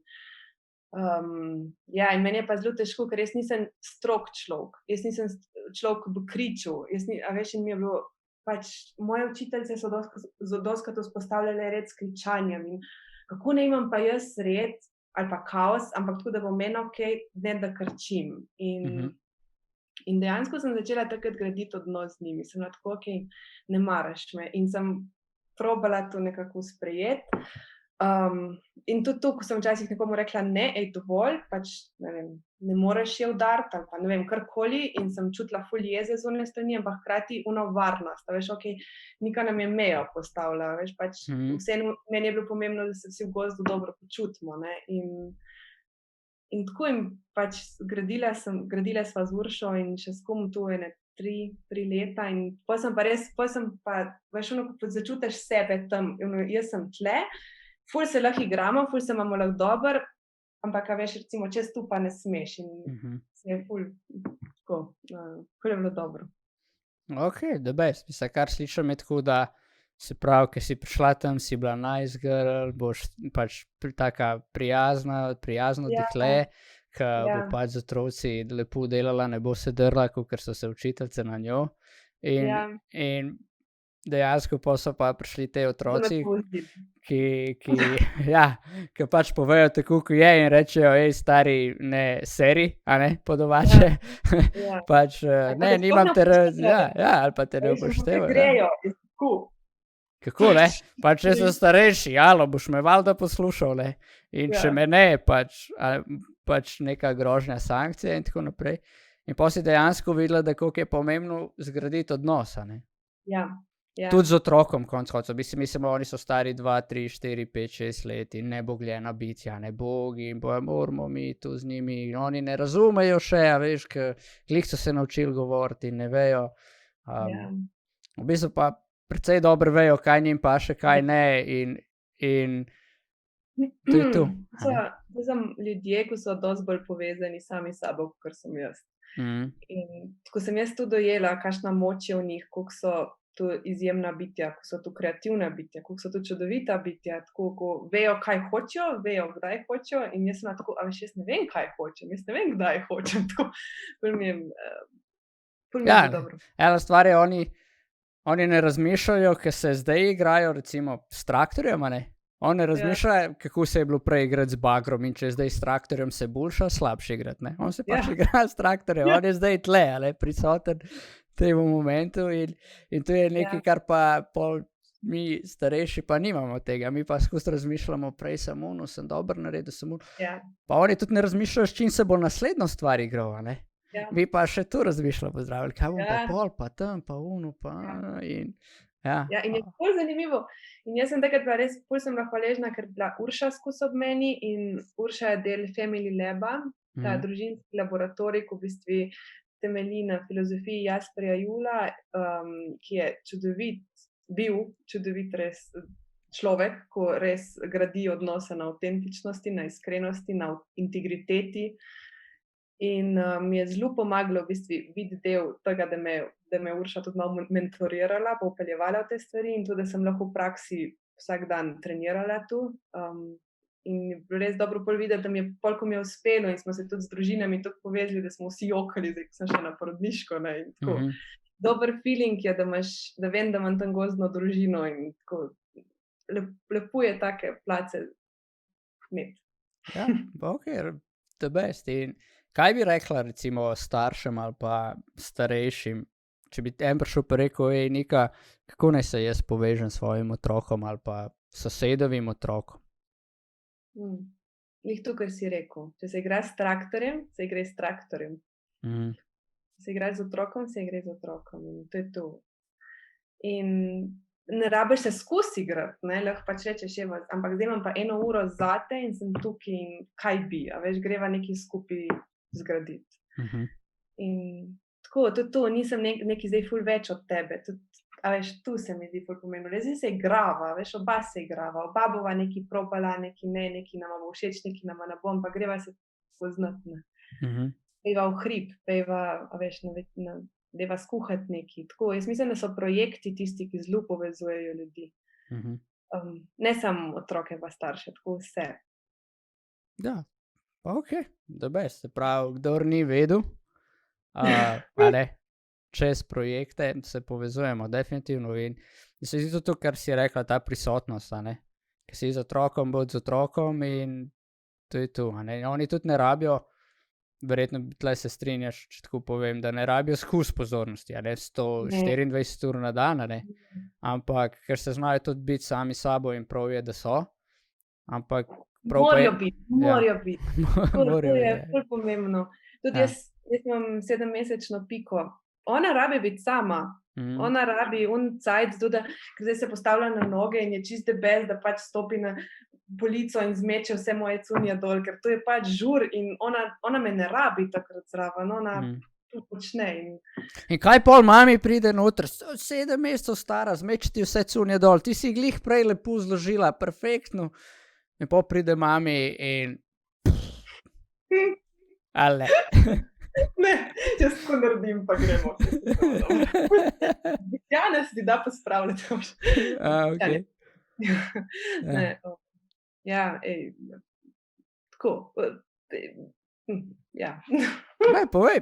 ja, in meni je pa zelo težko, ker jaz nisem strog človek. Jaz nisem človek, ki bo kričal. A veš, in mi je bilo pač moje učiteljice so dostikrat vzpostavljale red s kričanjem in kako naj imam pa jaz red ali pa kaos, ampak tako, da bo meni okej, ne da kričim. mhm. In dejansko sem začela takrat graditi odnos z njimi. Sem bila tako, okej, ne maraš me in sem probala to nekako sprejeti. In tudi to, ko sem včasih nekomu rekla ne, dovolj, pač ne vem, ne moreš je udariti ali pa ne vem, karkoli in sem čutila ful jeze z one strani, ampak hkrati ono varnost, a veš, okej, Nika nam je mejo postavila, veš, pač Mhm. vseeno meni je bilo pomembno, da se vsi v gozdu dobro počutimo, ne, in tako in pač gradila sva z Uršo in še s kom tu ene 3 leta in pol sem pa, veš, ono, ko začutiš sebe tam, ono, jaz sem tule, ful se lahko igramo, ful se imamo lahko dobro, ampak a veš, recimo čez to pa ne smeš in Mhm. se je ful tako, ful je bilo dobro. Okej, the best. Mislim, kar slišim je tako, da se pravi, ke si prišla tam, si bila nice girl, boš pač taka prijazno Ja, dekle, ke bo ja, pač z otroci lepo delala, ne bo se drla, kakor so se učiteljice na njo. In ja, in dejansko pol so pa prišli ti to me otroci, pusti. ki ja, ke pač povejo tako, ko je in rečejo: stari, ne seri, a ne, po Ja, domače." ja. Pač, Ali pa ne, te sploh ne nimam te rad, upoštevajo, ja, ali pa te a ne veš, ampak te upoštevajo, ja. grejo, je tako. Kako ne? Pač jaz sem starejši, alo, boš me valjda poslušal, ne. In če Ja, me ne, pač, pač neka grožnja, sankcije in tako naprej. In pol si dejansko videla, da koliko je pomembno zgraditi odnos, a ne. ja, ja, Tudi z otrokom konec koncev. Mislim, oni so stari 2, 3, 4, 5, 6 let in nebogljena bitja, ne bogi in bojo, moramo mi tu z njimi in oni ne razumejo še, a veš, ke glih so se naučili govoriti in ne vejo. ja. V bistvu pa precej dobro vejo, kaj njim paše, kaj ne in to je to, a ne. To so ljudje, ki so dosti bolj povezani sami s sabo, kakor sem jaz. Mhm, In ko sem jaz to dojela, kakšna moč je v njih, koliko so to izjemna bitja, koliko so to kreativna bitja, koliko so to čudovita bitja, tako ko vejo, kaj hočejo, vejo, kdaj hočejo in jaz sem bila tako, a veš, jaz ne vem, kaj hočem, jaz ne vem, kdaj hočem, tako ful mi je ja, bilo dobro. ena stvar je, oni ne razmišljajo, ke se zdaj igrajo recimo s traktorjem, a ne. On ne razmišlja, kako se je bilo prej igrati z bagrom in če je zdaj s traktorjem se boljša, slabše igrati, ne? On se pač igra s traktorjem, on je zdaj tle, ali prisoten v tem momentu in to je nekaj, kar pa pol mi starejši pa nimamo tega, mi pa skozi razmišljamo prej samo, sem dober naredil, samo. Pa oni tudi ne razmišljajo, s čim se bo naslednjo stvar igral, ne? Mi pa še tu razmišljamo, zdravili, kaj bom pa pol, pa tam, pa uno, pa in... Ja, in je bolj zanimivo. In jaz sem takrat bila res, bolj sem bila hvaležna, ker je bila Urša skozi ob meni in Urša je del Family Laba, ta družinski laboratorij, ki v bistvu temelji na filozofiji Jasperja Jula, ki je čudovit res človek, ko res gradi odnose na avtentičnosti, na iskrenosti, na integriteti. In mi je zelo pomagalo v bistvu videti del tega, da me Urša tudi malo mentorirala, pa upeljevala v te stvari in tudi, da sem lahko v praksi vsak dan trenirala tu. In res dobro pol videti, da mi je pol, ko mi je uspelo in smo se tudi z družinami tako povezali, da smo vsi jokali, zdaj, ko sem šla na porodniško, ne, in tako. Dober feeling je, da vem, da imam tam gozdno družino in tako lepo je take place imeti. Ja, ok, the best. In kaj bi rekla recimo staršem ali pa starejšim, če bi en prišel pa rekel, Nika, kako naj se jaz povežem s svojim otrokom ali pa sosedovim otrokom? Lih to, kar si rekel. Če se igra s traktorjem, se igra s traktorjem. Se igra z otrokom, se igra z otrokom. In to je to. In ne rabiš se skozi igrati, ne, lahko pač rečeš, ampak zdaj imam pa 1 uro zate in sem tukaj in kaj bi, a veš, greva nekaj skupaj zgraditi. In tako, tudi to, nisem nekaj zdaj ful več od tebe, tudi, a veš, tu se mi zdi ful pomembno, zdaj se igrava, veš, oba se igrava, oba bova nekaj probala, nekaj nama bo všeč, nekaj nama ne bo, ampak greva se poznati, ne. Pejva v hrib, pejva, a veš, deva skuhati nekaj. Tako, jaz mislim, da so projekti tisti, ki zelo povezujejo ljudi. Ne samo otroke pa starše, tako vse. Ja, ok, the best. Se pravi, kdor ni vedel, čez projekte se povezujemo definitivno in se zdi to, kar si rekla, ta prisotnost, ker si z otrokom, bod z otrokom in to je to. Oni tudi ne rabijo, verjetno tle se strinjaš, če tako povem, da ne rabijo skozi pozornosti, 124 ur na dan, ampak ker se znajo tudi biti sami sabo in prav je, da so, ampak morajo biti. To je ful pomembno. Tudi jaz imam 7-mesečno Piko. Ona rabi biti sama. Ona rabi cajt, ker zdaj se postavlja na noge in je čist debel, da pač stopi na polico in zmeče vse moje cunje dol, ker to je pač žur in ona me ne rabi takrat zraven, ona to počne. In kaj pol mami pride noter, 7 mesecev stara, zmeče ti vse cunje dol, ti si glih prej lepo zložila, perfektno, in pol pride mami in ale. Ne, jaz tako naredim, pa gremo. Jana si da pospravljati. Ok. Ne, ja, tako, ja. Ne, povej.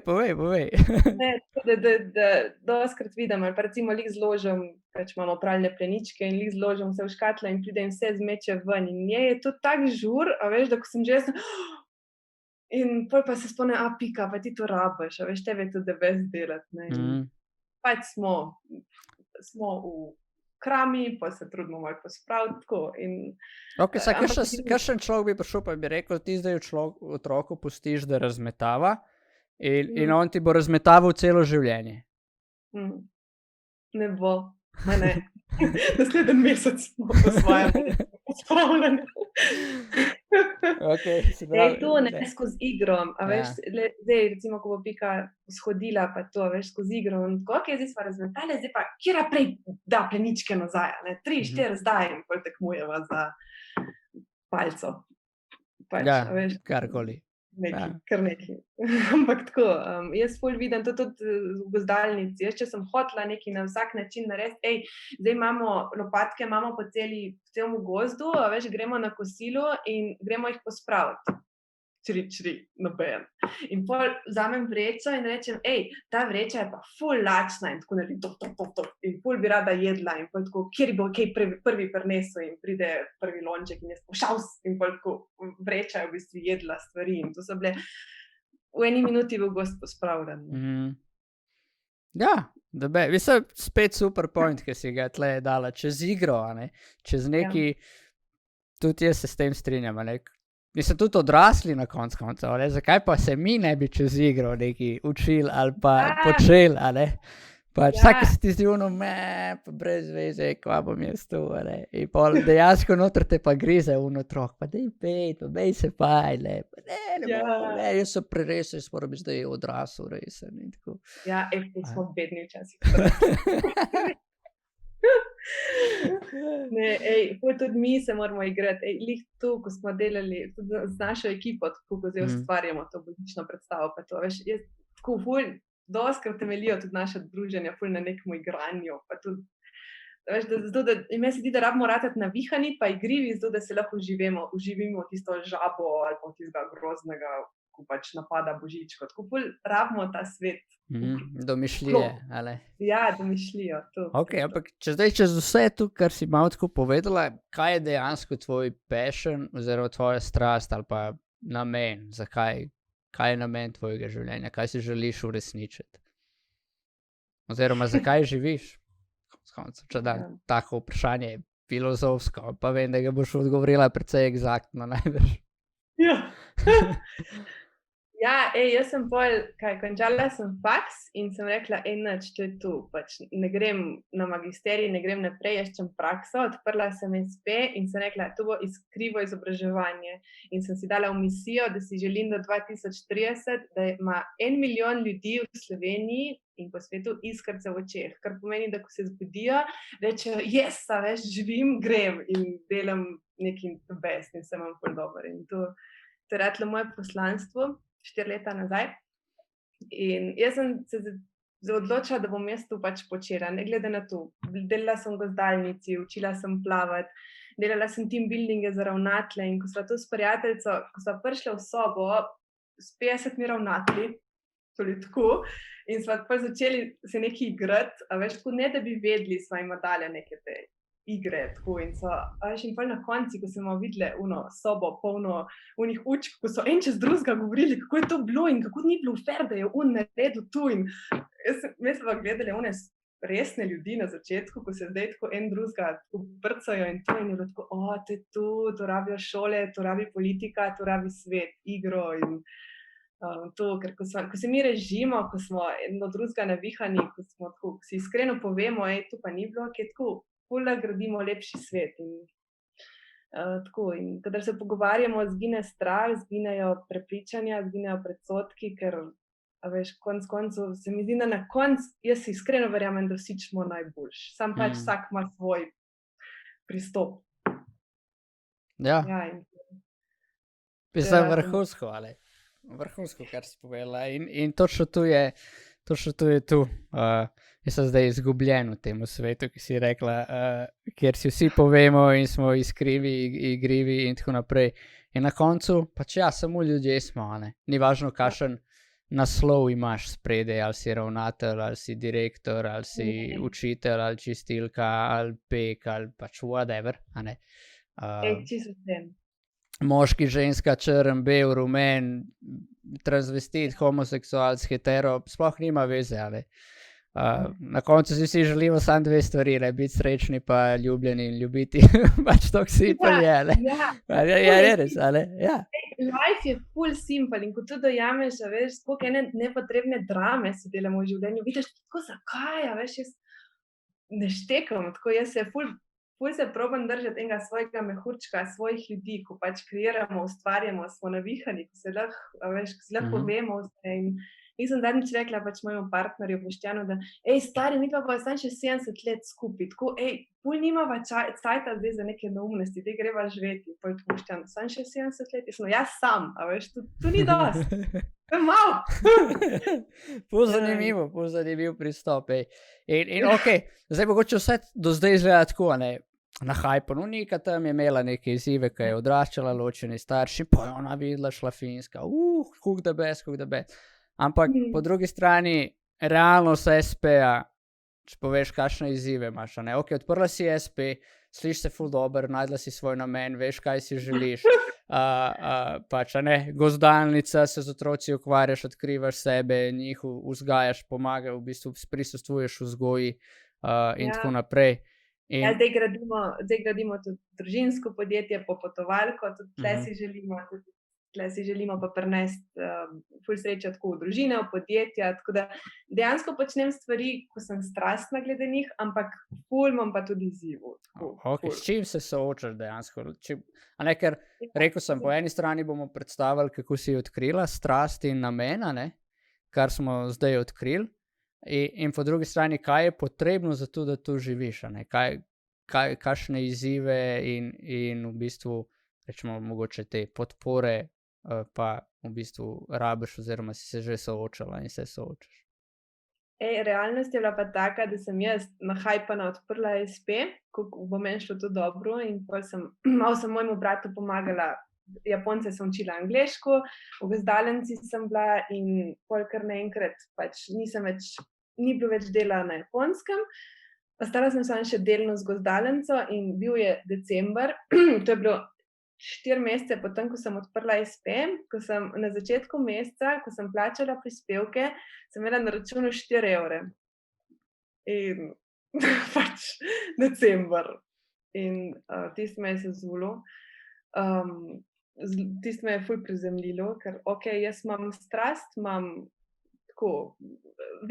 Ne, da doskrat vidim, ali pa recimo lih zložim, pač imamo pralne pleničke in lih zložim vse v škatle in pride in vse zmeče ven in nje je to tak žur, a veš, da ko sem že in pol pa se spomne, Pika, pa ti to rabiš, a veš, tebe je to the best delati, ne. Pač smo v krami, pa se trudimo malo pospraviti, tako. Ok, kakšen človek bi prišel, pa bi rekel, ti zdaj otroku pustiš, da razmetava in on ti bo razmetaval celo življenje. Ne bo, ne. Naslednji mesec smo po svojem pospravljeni. To ne skozi igro, a veš, zdaj recimo, ko bo Pika shodila pa to, veš, skozi igro in tako, ok, zdaj smo razmetali, zdaj pa kjera prej da pleničke nazaj, 3, 4 zdaj in pol tekmujeva za palco. Ja, karkoli. Kar nekaj. Ampak tako, jaz ful vidim to tudi v gozdalnici. Jaz, če sem hotela nekaj na vsak način narediti, zdaj imamo lopatke, imamo po celem gozdu, a veš, gremo na kosilo in gremo jih pospraviti. čri, noben. In pol vzamem vrečo in rečem, ta vreča je pa ful lačna in tako naredim to. In ful bi rada jedla in pol tako, kjer bo kaj prvi prinesel in pride prvi lonček in jaz pošaus in pol tako vreča je v bistvu jedla stvari in to so bile v eni minuti bil gost pospravljen. Ja, mislim, spet super point, ki si ga tle dala čez igro, ne? Čez neki, tudi jaz se s tem strinjam, ne? Mislim, tudi odrasli na koncu, zakaj pa se mi ne bi čez igro neki učili ali pa počeli, ne? Pač vsak se ti zdi pa brez veze, kva bom jaz tu, ne? In pol dejansko noter te pa grize otrok, pa dej pet, pa bej se paj, ne? Pa ne, jaz sem preresen, jaz moram biti zdaj odrasel resen in tako. Ja, smo bedni včasih. Ne, tudi mi se moramo igrati. Lih tu, ko smo delali tudi z našo ekipo, tako ko zdaj ustvarjamo to božično predstavo, pa to, veš, jaz tako ful, doskrat temelijo tudi naše druženja ful na nekem igranju, pa tudi, veš, da ime se zdi, da rabimo ratati navihani, pa igrivi, zato da se lahko uživimo tisto žabo ali pa tistega groznega, ko pač napada božičko. Tako ful rabimo ta svet. Domišljije, ali? Ja, domišljijo. Ok, ampak čez vse tu, kar si malo tako povedala, kaj je dejansko tvoj passion oziroma tvoja strast ali pa namen, kaj je namen tvojega življenja, kaj si želiš uresničiti? Oziroma, zakaj živiš? Če da tako vprašanje je filozofsko, pa vem, da ga boš odgovorila precej eksaktno najbrž. Ja, jaz sem končala sem faks in sem rekla, nič, to je tu, pač ne grem na magisterij, ne grem naprej, jaz čem prakso, odprla sem SP in sem rekla, to bo krivo izobraževanje in sem si dala v misijo, da si želim do 2030, da ima 1 milijon ljudi v Sloveniji in po svetu iskrce v očeh, kar pomeni, da ko se zbudijo, rečejo, veš, živim, grem in delam nekaj best in sem vam ful dober in to je ratlo moje poslanstvo 4 leta nazaj in jaz sem se odločila, da bom jaz tu pač počela, ne glede na to. Delala sem v gozdalnici, učila sem plavati, delala sem team buildinge za ravnatelje in ko sva tu s prijateljico, ko sva prišla v sobo s 50 ravnatelji, tako, in sva pa začeli se nekaj igrati, a veš, tako ne da bi vedeli, sva jim dali neke te igre, tako, in so, veš, in pa na konci, ko smo videli sobo polno unih učk, ko so en čez drugega govorili, kako je to bilo in kako ni bilo fair, da je naredil tu in mi smo gledali one resne ljudi na začetku, ko se zdaj tako en drugega prcajo in to in je bilo tako, to rabijo šole, to rabi politika, to rabi svet, igro in to, ker ko se mi režimo, ko smo eno drugega navihani, ko smo tako, si iskreno povemo, to pa ni bilo, ki je tako, da gradimo lepši svet in tako, in kadar se pogovarjamo, zgine strah, zginejo prepričanja, zginejo predsodki, ker, a veš, koncu se mi zdi, da na koncu, jaz si iskreno verjamem, da vsi smo najboljši, sam pač vsak ima svoj pristop. Ja. Pisam vrhunsko, ali? Vrhunsko, kar si povedala in točno tu je tu. Jaz sem zdaj izgubljen v tem svetu, ki si rekla, kjer si vsi povemo in smo iskrivi, igrivi in tako naprej. In na koncu, pač samo ljudje smo, ne? Ni važno, kakšen naslov imaš spredaj, ali si ravnatelj, ali si direktor, ali si učitelj, ali čistilka, ali pek, ali pač whatever, a ne? Čisto vsem. Moški, ženska, črn, bel, rumen, transvestit, homoseksualc, hetero, sploh nima veze, ali? Na koncu si vsi želimo samo 2 stvari, biti srečni pa ljubljeni in ljubiti, pač tako simpel je, ali? Ja, res, ali? Ja. Life je ful simpel in ko to dojameš, veš, koliko ene nepotrebne drame si delamo v življenju, vidiš, tako zakaj, veš, jaz ne štekam, tako jaz se ful se probam držati enega svojega mehurčka, svojih ljudi, ko pač kreiramo, ustvarjamo, smo navihani, ko se lahko povemo vse in nisem zadnjič rekla pač mojemu partnerju Boštjanu, da stari, mi pa sam še 70 let skupaj, tako, ful nimava cajta zdaj za neke neumnosti, daj greva živeti, pojď Boštjan, sam še 70 let, jaz sam, a veš, to ni dost, to je malo. Pol zanimiv pristop, In ok, zdaj mogoče vse do zdaj izgleda tako, ne, na hajpu, no Nika tam je imela neke izzive, ki je odraščala, ločeni starši, pa je ona videla šlafinska, hook the best. Ampak po drugi strani, realnost SP-ja, če poveš, kakšne izzive imaš, ne? Ok, odprla si SP, slišiš se ful dober, najdla si svoj namen, veš, kaj si želiš, pač, ne, gozdalnica, se z otroci ukvarjaš, odkrivaš sebe, njih vzgajaš, pomagaš, v bistvu prisostvuješ vzgoji in tako naprej. Ja, zdaj gradimo tudi družinsko podjetje, popotovalko, tudi tle si želimo pa prinesti ful sreča tako v družine, v podjetja, tako da dejansko počnem stvari, ko sem strastna glede njih, ampak ful imam pa tudi izzivov. Ok, s čim se soočaš dejansko? Ker rekel sem, po eni strani bomo predstavili, kako si odkrila strast in namen, kar smo zdaj odkrili, in po drugi strani, kaj je potrebno za to, da tu živiš, kakšne izzive in v bistvu, rečemo, mogoče te podpore pa v bistvu rabiš oziroma si se že soočala in se soočaš. Realnost je bila pa taka, da sem jaz nahajpana odprla SP, ko bo meni šlo to dobro in malo sem mojemu bratu pomagala, Japonce sem učila angleško, v gozdalnici sem bila in pol kar naenkrat pač ni bilo več dela na Japonskem. Ostala sem samo še delno z gozdalnico in bil je december, to je bilo 4 mesece potem, ko sem odprla SP, ko sem na začetku meseca, ko sem plačala prispevke, sem imela na računu 4 evre. In pač december. In tisto me je sezulilo. Tisto me je ful prizemljilo, ker ok, jaz imam strast, imam tako,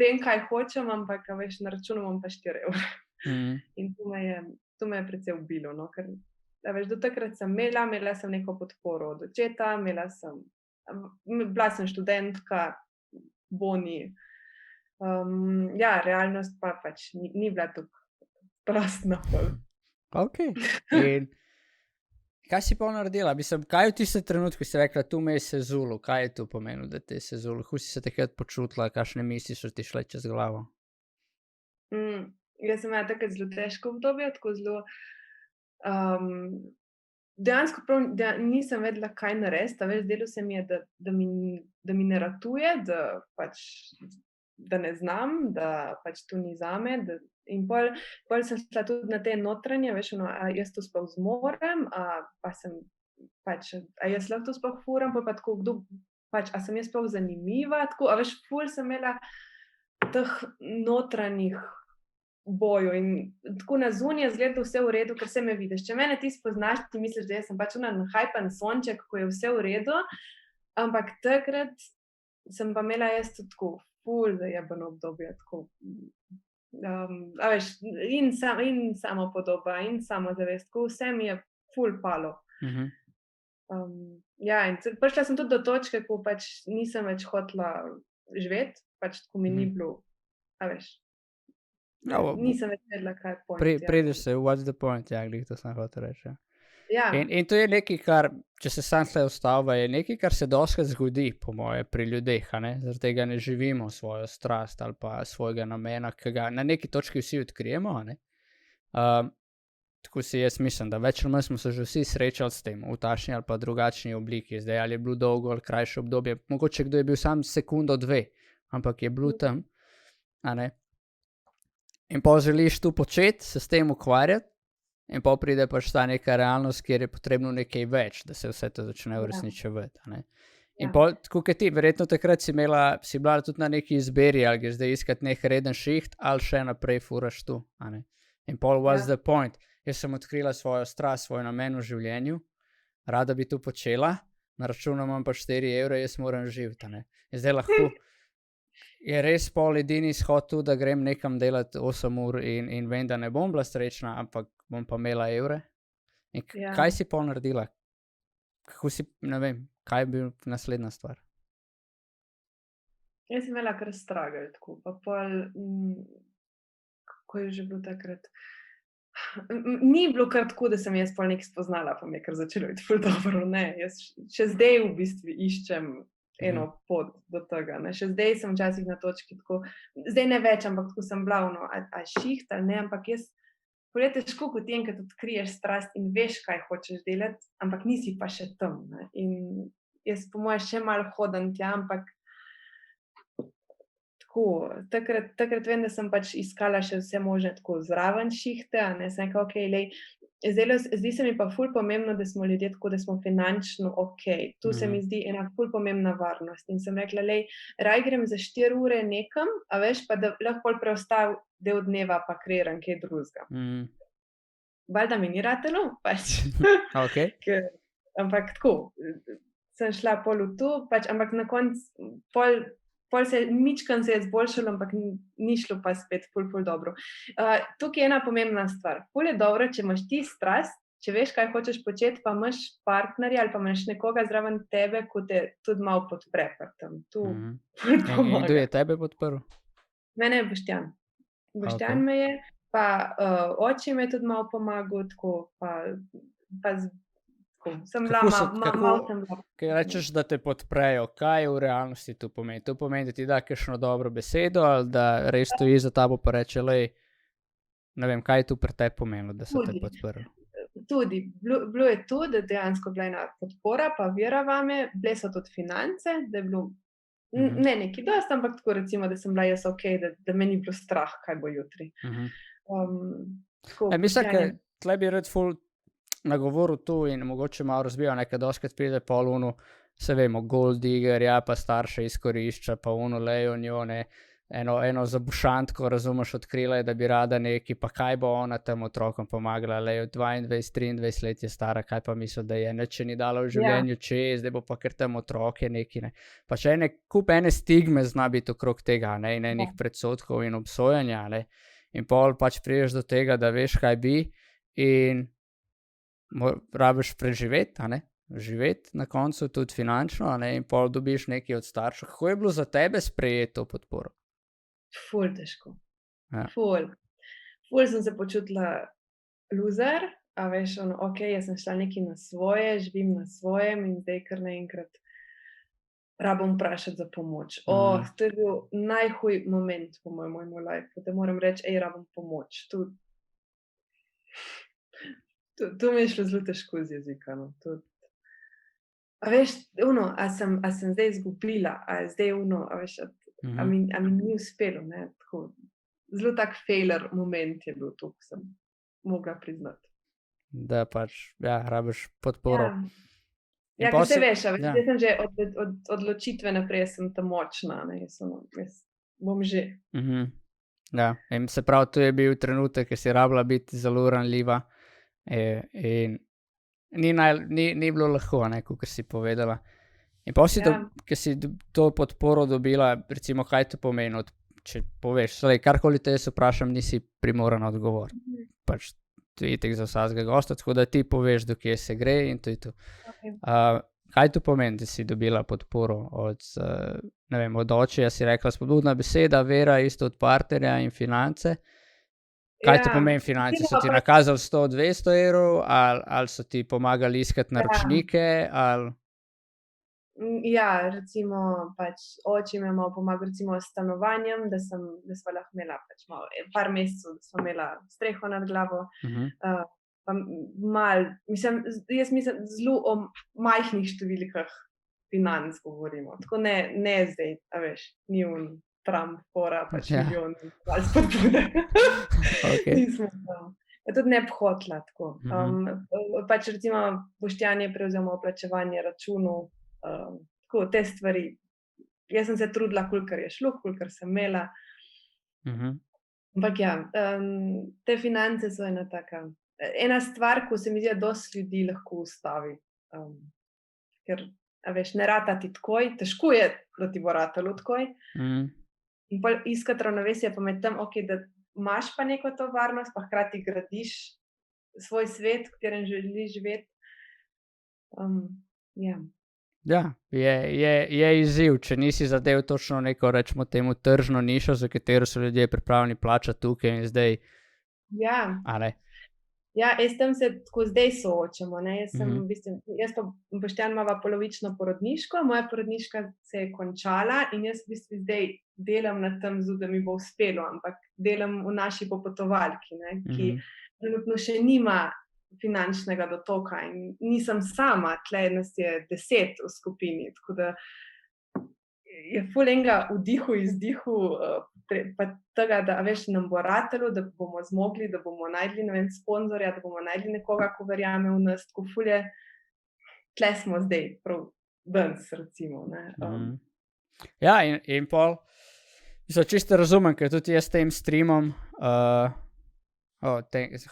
vem, kaj hočem, ampak veš, na računu imam pa 4 evre. In to me je precej ubilo, no, ker veš, do takrat sem imela sem neko podporo od očeta, bila sem študentka, boni. Ja, realnost pa pač ni bila tako prostna. Ok. In kaj si pa naredila? Kaj v tistem trenutku si rekla, tu me je sezulo? Kaj je to pomenilo, da te je sezulo? Kako si se takrat počutila? Kakšne misli so ti šle čez glavo? Jaz sem imela takrat zelo težko obdobje, tako zelo dejansko prav, da nisem vedela, kaj narediti, veš, zdelo se mi je, da mi ne ratuje, da ne znam, da pač to ni zame, in pol sem šla tudi na te notranje, veš, a jaz to sploh zmorem, pa sem pač, a jaz lahko to sploh furam, pa tako, a sem jaz sploh zanimiva, tako, a veš, ful sem imela teh notranjih boju in tako na zunaj je izgledalo vse v redu, ker se me vidiš. Če mene ti spoznaš, ti misliš, da jaz sem pač nahajpan sonček, ko je vse v redu, ampak takrat sem pa imela jaz tudi tako ful zajebano obdobje, tako, a veš, in samopodoba, in samozavest, tako vse mi je ful palo. Ja, in prišla sem tudi do točke, ko pač nisem več hotela živeti, pač tako mi ni bilo, a veš, nisem več vedela, kaj je point. Prideš se, what's the point, ja, glih to sem hotel reči. Ja. In to je nekaj, kar, če se sam tle ustavlja, je nekaj, kar se dostikrat zgodi, po moje, pri ljudeh, zaradi tega ne živimo svojo strast ali pa svojega namena, ki ga na neki točki vsi odkrijemo, tako si jaz mislim, da več ali manj smo se že vsi srečali s tem, v takšni ali pa drugačni obliki, zdaj ali je bilo dolgo ali krajše obdobje, mogoče kdo je bil sam sekundo, 2, ampak je bilo tam, in pa želiš tu početi, se s tem ukvarjati, in pa pride pač ta neka realnost, kjer je potrebno nekaj več, da se vse to začne uresničevati. In pa, tako kot ti, verjetno takrat si bila tudi na neki izbiri, ali greš zdaj iskati nek reden šiht, ali še naprej furaš tu. In pa, what's the point? Jaz sem odkrila svojo strast, svoj namen v življenju, rada bi to počela, na računu imam pa 4 evre, jaz moram živeti. In zdaj lahko je res pol edini izhod tu, da grem nekam delati 8 ur in vem, da ne bom bila srečna, ampak bom pa imela evre. In kaj si pol naredila? Kako si, ne vem, kaj je bil naslednja stvar? Jaz sem imela kar stragel, tako, pa pol, kako je že bilo takrat? Ni bilo kar tako, da sem jaz pol nekaj spoznala, pa mi je kar začelo iti ful dobro, ne, jaz še zdaj v bistvu iščem eno pot do tega, ne, še zdaj sem včasih na točki tako, zdaj ne več, ampak tako sem bila, a šiht ali ne, ampak jaz Pol je težko, kot enkrat odkriješ strast in veš, kaj hočeš delati, ampak nisi pa še tam. Ne? In jaz po moje še malo hodim tja, ampak tako, takrat vem, da sem pač iskala še vse možne tako zraven šihte, a ne, sem rekla, okej, lej, zdi se mi pa ful pomembno, da smo ljudje tako, da smo finančno okej. Tu se mi zdi ena ful pomembna varnost. In sem rekla, lej, raj grem za 4 ure nekam, a veš, pa da lahko pol preostal del dneva pa kreiram kaj drugega. Valjda mi ni ratalo, pač. Okay. Ampak tako, sem šla pol v to, pač, ampak na koncu pol se mičkan se je zboljšalo, ampak ni šlo pa spet ful dobro. Tukaj je ena pomembna stvar. Ful je dobro, če imaš ti strast, če veš, kaj hočeš početi, pa imaš partnerja ali pa imaš nekoga zraven tebe, ko te tudi malo podpre pri tem. Tu ful pomaga. In kdo je tebe podprl? Mene je Boštjan. Boštjan me je, pa oče mi je tudi malo pomagal, tako, pa sem bila malo tam. Kaj rečeš, da te podprejo, kaj v realnosti to pomeni? To pomeni, da ti da kakšno dobro besedo, ali da res stoji za tabo pa reče, lej, ne vem, kaj je tu pri tebi pomenilo, da so te podprli? Tudi, bilo je to, da dejansko bila ena podpora, pa vera vame, bile so tudi finance, da je bilo, ne neki dost, ampak tako recimo, da sem bila jaz okej, da me ni bilo strah, kaj bo jutri. Mislim, da tle bi rad ful nagovoril tu in mogoče malo razbijal, nekaj doskrat pride pol unu, se vemo, gold digger, ja, pa starše izkorišča, pa unu lejo njo, ne, eno zabušantko, razumeš, odkrila je, da bi rada neki, pa kaj bo ona tem otrokom pomagala, lejo 22-23 let je stara, kaj pa misli, da je, neče ni dala v življenju čez, da bo pa kar tem otroke neki, ne. Pa še kup ene stigme zna biti okrog tega, ne, in enih predsodkov in obsojanja, ne. In pol pač priješ do tega, da veš, kaj bi in rabiš preživeti, a ne, živeti na koncu tudi finančno, a ne, in pol dobiš nekaj od staršev. Kako je bilo za tebe sprejeti to podporo? Ful težko. Ja. Ful sem se počutila loser, a veš, okej, jaz sem šla nekaj na svoje, živim na svojem in zdaj kar naenkrat rabim vprašati za pomoč. To je bil najhuj moment po mojem life, da moram reči, rabim pomoč. To mi je šlo zelo težko z jezika. No. A veš, a sem zdaj izgubila, a je zdaj a veš, a mi ni uspelo, ne, tako. Zelo tak failure moment je bil to, ko sem mogla priznati. Da pač, ja, rabiš podporo. Ja, ko se veš, a veš, jaz sem že od odločitve naprej, sem ta močna, ne, jaz bom že. Ja, in se pravi, to je bil trenutek, ki si rabila biti zelo ranljiva. In ni bilo lahko, kot si povedala. In pa si, ki si to podporo dobila, recimo, kaj to pomeni, če poveš, karkoli te jaz vprašam, nisi primorana odgovoriti. Pač to je itek za vsakega gosta, tako da ti poveš, do kje se gre in to je to. Kaj to pomeni, da si dobila podporo od, ne vem, od očeja, si rekla spodbudna beseda, vera isto od partnerja in finance. Kaj to pomeni finance? So ti nakazali 100-200 evrov ali so ti pomagali iskati naročnike? Ja, recimo pač oči mi je malo pomagal recimo s stanovanjem, da sva lahko imela pač malo, par mesecev, da sva imela streho nad glavo. Pa malo, jaz mislim zelo o majhnih številkah financ govorimo. Tako ne zdaj, a veš, ni Trump, fora, pač milijon, ali spodbude. Tudi ne bi hotela tako. Pač recimo Boštjan je prevzel plačevanje računov, tako te stvari. Jaz sem se trudila, kolikor je šlo, kolikor sem imela. Ampak ja, te finance so ena stvar, ko se mi zdi, da dosti ljudi lahko ustavi. Ker, a veš, ne rata ti takoj, težko je, da ti bo ratalo takoj. In pa iskati ravnovesje pa med tem, da imaš pa neko to varnost, pa hkrati gradiš svoj svet, v katerem želiš živeti. Ja, je izziv, če nisi zadev točno neko, rečemo temu, tržno nišo, za katero so ljudje pripravljeni plačati tukaj in zdaj. A ne? Ja, jaz tam se tako zdaj soočamo, ne, jaz pa Boštjan imava polovično porodniško, moja porodniška se je končala in jaz v bistvu zdaj delam na tem, da mi bo uspelo, ampak delam v naši popotovalki, ne, ki trenutno še nima finančnega dotoka in nisem sama, tle nas je 10 v skupini, tako da je ful enega vdihu, izdihu, pa tega, da veš, nam bo ratalo, da bomo zmogli, da bomo najdli, ne vem, sponzorja, da bomo najdli nekoga, ko verjame v nas, tako ful je, tle smo zdaj, prav danes, recimo, ne. Ja, in pol, čisto razumem, ker tudi jaz s tem streamom,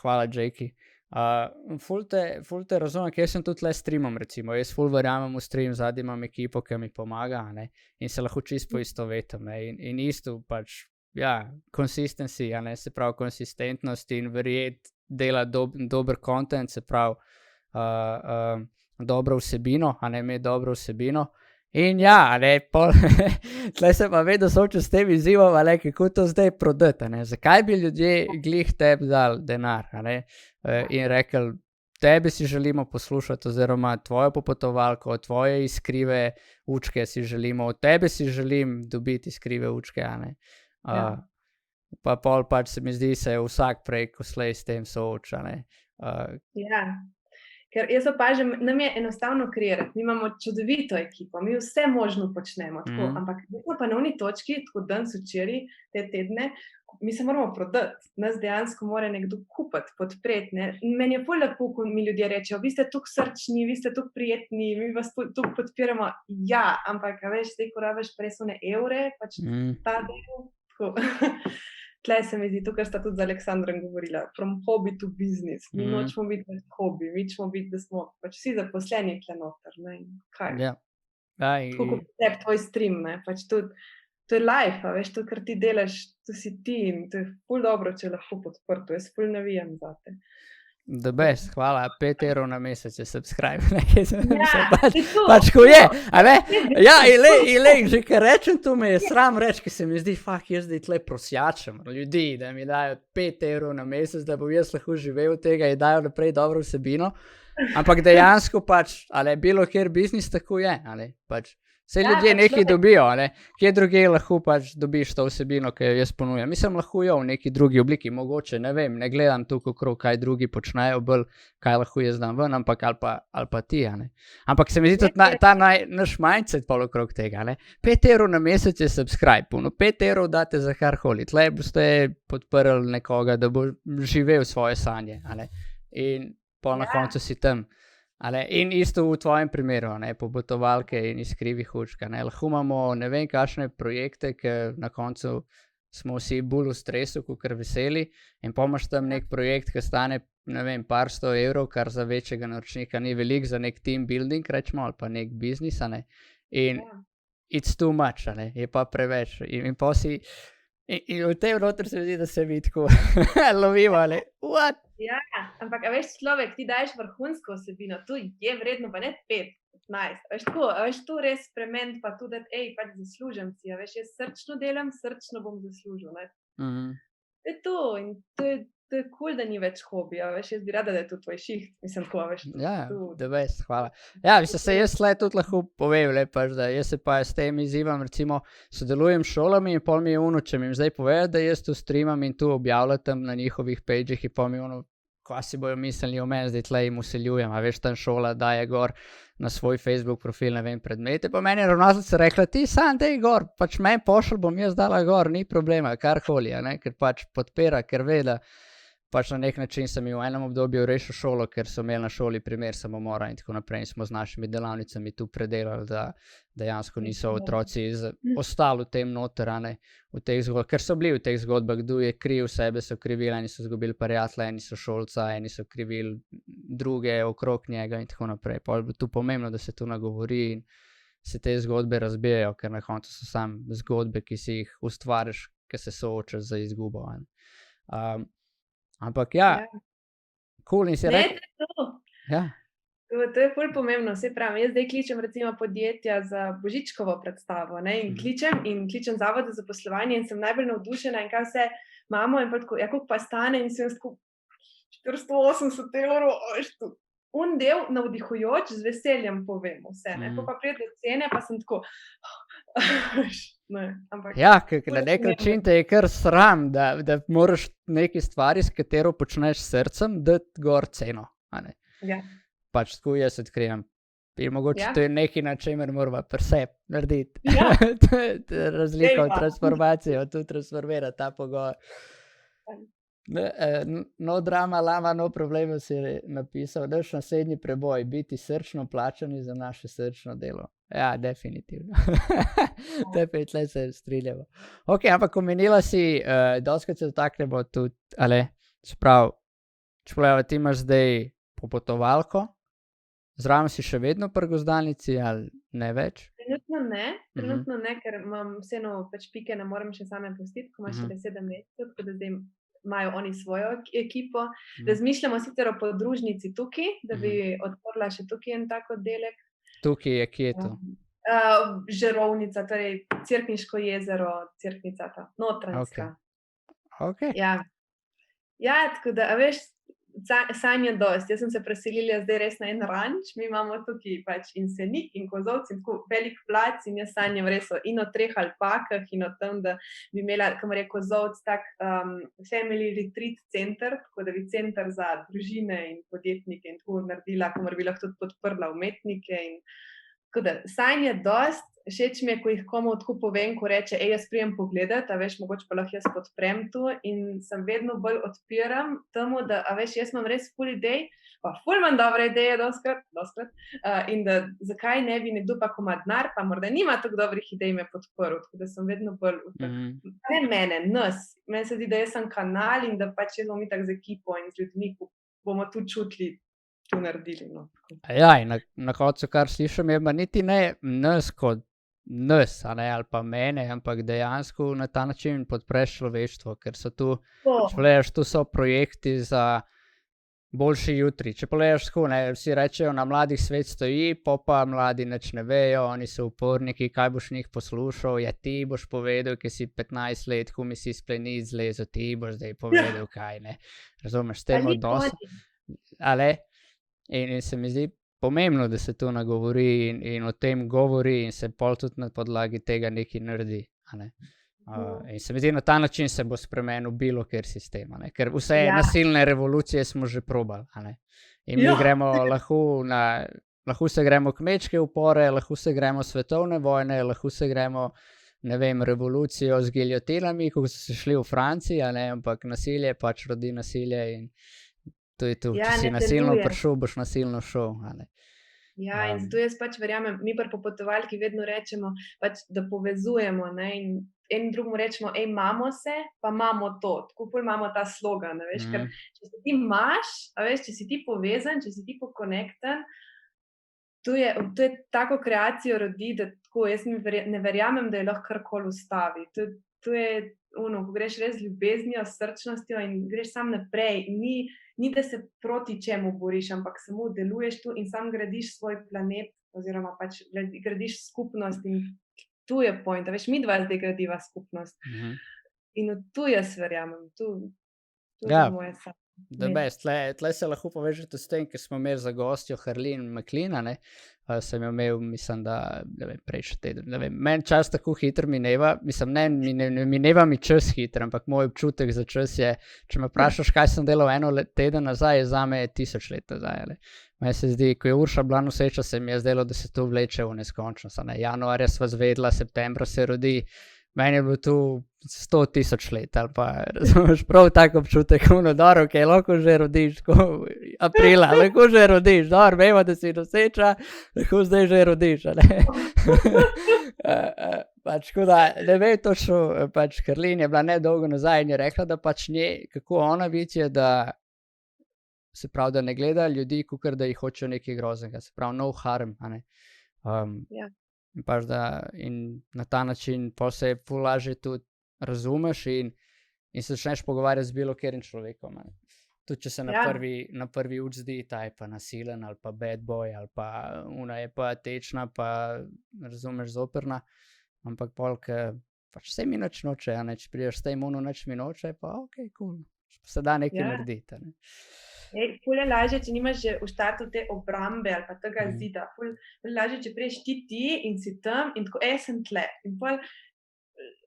hvala, Jakey. Ful te razumem, ker jaz sem tudi le streamom, recimo. Jaz ful verjamem v stream, zadnji imam ekipo, ki mi pomaga, ne, in se lahko čisto poistovetim, ne, in isto pač, ja, consistency, ne, se pravi konsistentnost in verjeti delati dober content, se pravi dobro vsebino, a ne, imeti dobro vsebino. In ja, ne, tle se pa vedno soočam s tem izzivom, ne, kako to zdaj prodati, ne, zakaj bi ljudje glih tebi dali denar, ne, in rekli, tebe si želimo poslušati, oziroma tvojo popotovalko, tvoje iskrive učke si želimo, od tebe si želim dobiti iskrive učke, ne. Pa pol pač se mi zdi, se vsak prej, ko slej s tem sooča, ne. Ja. Ker jaz opažam, nam je enostavno kreirati, mi imamo čudovito ekipo, mi vse možno počnemo, tako, ampak mi smo pa na oni točki, tako danes včeraj, te tedne, mi se moramo prodati, nas dejansko mora nekdo kupiti, podpreti, ne, in meni je ful lepo, ko mi ljudje rečejo, vi ste tukaj srčni, vi ste tukaj prijetni, mi vas tukaj podpiramo, ja, ampak, veš, zdaj, ko rabiš presone evre, pač ta del, tako, tle se mi zdi, to, kar sta tudi z Aleksandrom govorila, from hobby to business. Mi nočemo biti hobby, mi ćemo biti, da smo pač vsi zaposleni tle noter, ne, kaj. Ja. Tako kot tebi tvoj stream, ne, pač to je life, veš, to, kar ti delaš, to si ti in to je ful dobro, če lahko podprto, jaz ful navijam zate. The best, hvala, 5 € na mesec je subscribe, pač ko je, a ne? Ja, in že kar rečem, to me je sram reči, ker se mi zdi, jaz zdaj tle prosjačem ljudi, da mi dajo 5 € na mesec, da bom jaz lahko živel od tega in dajo naprej dobro vsebino, ampak dejansko pač, ali bilo kjer biznis, tako je, ali pač. Vse ljudje nekaj dobijo, ne? Kje druge lahko pač dobiš to vsebino, ki jo jaz ponujam. Mislim, lahko jo v neki drugi obliki, mogoče, ne vem, ne gledam tukaj okrog, kaj drugi počnejo, bolj kaj lahko jaz dam ven, ampak ali pa ti, ne. Ampak se mi zdi tudi ta naš mindset pol okrog tega, ne. 5 € na mesec je subscribe, 5 € date za karkoli, tle boste podprli nekoga, da bo živel svoje sanje, ne. In pol na koncu si tam. In isto v tvojem primeru, popotovalke in iskrivih učk, lahko imamo ne vem kakšne projekte, ki na koncu smo vsi bolj v stresu, kakor veseli, in pa imaš tam nek projekt, ki stane, ne vem, par 100 €, kar za večjega naročnika ni veliko, za nek team building, rečemo, ali pa nek biznis, in it's too much, je pa preveč, in pa si, in v tem noter se vidi, da se mi tako lovimo, what? Ja, ampak, veš, človek, ti daješ vrhunsko vsebino, to je vredno, pa ne 5, 15, veš, to res spremeniti, pa tudi, pač zaslužim si, veš, jaz srčno delam, srčno bom zaslužil, ne. To je to, in to je cool, da ni več hobi, veš, jaz bi rada, da je to tvoj šiht, mislim, tako, veš. Ja, the best, hvala. Ja, mislim, se jaz tle tudi lahko povem, pač, da jaz se pa s tem izzivam, recimo, sodelujem s šolami in pol mi je če mi zdaj povedo, da jaz tu streamam in tu objavljam na njihovih pageh in pol mi kaj si bojo mislili o meni, zdaj tle jim useljujem, a veš, tam šola daje gor na svoj Facebook profil, ne vem, predmete, pa meni je ravnateljica rekla, ti sam dej gor, pač meni pošel, bom jaz dala gor, ni problema, karkoli, ker pač podpira, ker ve, da pač na nek način sem v enem obdobju rešil šolo, ker so imeli na šoli primer samomora in tako naprej in smo z našimi delavnicami tu predelali, da dejansko niso otroci ostali v tem noter, v teh zgodbah, ker so bili v teh zgodbah, kdo je kriv, sebe so krivili, eni so izgubili prijatelja, eni so šolca, eni so krivili druge okrog njega in tako naprej. Pa je tu pomembno, da se tu nagovori in se te zgodbe razbijajo, ker na koncu so samo zgodbe, ki si jih ustvariš, ki se soočaš z izgubo. Ampak ja, cool, in si rekel. To je ful pomembno, saj pravim, jaz zdaj kličem recimo podjetja za Božičkovo predstavo, in kličem Zavod za zaposlovanje in sem najbolj navdušena in kaj vse imamo in pa tako, koliko pa stane in sem tako 480 €, un del navdihujoč, z veseljem povem vse, ko pa pride do cene, pa sem tako, Ne, ampak Ja, ker na ful nek pomembno. način te je kar sram, da moraš neki stvari, s katero počneš s srcem, dati gor ceno. A ne? Ja, Pač tako jaz odkrijem. In mogoče ja, to je nekaj, na čemer moramo pri sebi narediti. ja, To je razlika v dejva. transformaciji, tu transformirati ta pogovor. No drama, lama, no problema si je napisal. Naš naslednji preboj, biti srčno plačani za naše srčno delo. Ja, definitivno. Definitivno se strinjamo. Ok, ampak omenila si, doskrat se dotaknemo tudi, ale, čeprav, ti imaš zdaj popotovalko, zraven si še vedno pri gozdalnici ali ne več? Trenutno ne, ker imam vseeno pač pike, ne morem še same pustiti, ko imaš šele 7 mesecev, tako da zdaj imajo oni svojo ekipo. Razmišljamo sicer o podružnici tukaj, da bi odprla še tukaj en tak oddelek. Tukaj je kje to? Žerovnica, torej Cerkniško jezero, Cerknica, ta Notranjska. Ok. Ja, tako da, a veš, sanje dosti. Jaz sem se preselila zdaj res na en ranč, mi imamo tukaj pač in senik in kozovci in tako velik plac in jaz sanjam res in o 3 alpakah in o tem, da bi imela, kamor je kozovc, tak family retreat center, tako da bi center za družine in podjetnike in tako naredila, kamor bi lahko tudi podprla umetnike in tako da sanje dosti. Všeč mi je, ko jih komu tako povem, ko reče, jaz prijem pogledat, a veš, mogoče pa lahko jaz podprem tu in sem vedno bolj odpiram temu, da, a veš, jaz imam res ful idej, pa ful imam dobre ideje doskrat, in da zakaj ne bi nekdo pa, ko ima denar, pa morda nima tako dobrih idej, me podprl, tako da sem vedno bolj ne mene, nas. Meni se zdi, da jaz sem kanal in da pač jaz bom itak z ekipo in z ljudmi, ko bomo tu čutili, tu naredili. No. Ja, in na koncu, kar slišim, je niti ne nas kot nas, a ne, ali pa mene, ampak dejansko na ta način podpreš človeštvo, ker so tu, če pogledaš, tu so projekti za boljši jutri. Če pogledaš tako, ne, vsi rečejo, na mladih svet stoji, pa mladi nič ne vejo, oni so uporniki, kaj boš njih poslušal, ja ti boš povedal, ki si 15 let, ko mi si splenic zlezel, ti boš zdaj povedal, kaj ne. Razumeš, s tem odnosom. Ale? In se mi zdi pomembno, da se to nagovori in o tem govori in se pol tudi na podlagi tega nekaj naredi. In se mi zdi, na ta način se bo spremenil bilo kjer sistem. Ker vse nasilne revolucije smo že probali. In mi gremo lahko se gremo kmečke upore, lahko se gremo svetovne vojne, lahko se gremo, ne vem, revolucijo z giljotinami, ko so se šli v Franciji, ampak nasilje pač rodi nasilje in to je to. Če si nasilno prišel, boš nasilno šel. Ja, in zato jaz pač verjamem, mi pri popotovalki vedno rečemo, pač, da povezujemo, ne, in en drugemu rečemo, imamo se, pa imamo to. Tako pol imamo ta slogan, veš, ker če se ti imaš, a veš, če si ti povezan, če si ti pokonektan, to je tako kreacijo rodi, da tako jaz ne verjamem, da je lahko karkoli ustavi. To je ono, ko greš res z ljubeznijo, s srčnostjo in greš sam naprej. Ni da se proti čemu boriš, ampak samo deluješ tu in sam gradiš svoj planet oziroma pač gradiš skupnost in tu je point. Veš, mi dva zdaj gradiva skupnost. In tu jaz verjamem, tu je moje sanje. Tle se lahko povežete s tem, ker smo imeli za gostjo Harleen McLean, sem jo imel, mislim, da prejšnji teden. Meni čas tako hitro mineva, mislim, ne mineva mi čas hitro, ampak moj občutek za čas je, če me vprašaš, kaj sem delal eno teden nazaj, zame je 1000 let nazaj. Meni se zdi, ko je Urša bila noseča, se mi je zdelo, da se to vleče v neskončnost. Januarja sva zvedla, septembra se rodi. Meni je bilo tu 100 000 let, ali pa razumeš, prav tak občutek, dobro, ok, lahko že rodiš, aprila, lahko že rodiš, dobro, vemo, da si noseča, lahko zdaj že rodiš, pač, da, ne vem točno, pač, Harleen je bila nedolgo nazaj in je rekla, da pač kako ona vidi, da se pravi, da ne gleda ljudi, kakor da jih hočejo nekaj groznega, se pravi, no harm, In pač in na ta način pa se ful lažje tudi razumeš in se začneš pogovarjati z bilo katerim človekom. Tudi če se na prvi uč zdi, ta je pa nasilen ali pa bad boy ali pa ona je pa tečna pa razumeš zoprna, ampak polk pač vse mi nič noče, če prideš s tem nič mi noče, pa ok, cool, se da nekaj narediti. Ful je lažje, če nimaš že v štartu te obrambe ali pa tega Mhm. zida. Ful lažje, če priješ ti in si tam in tako, sem tle. In pol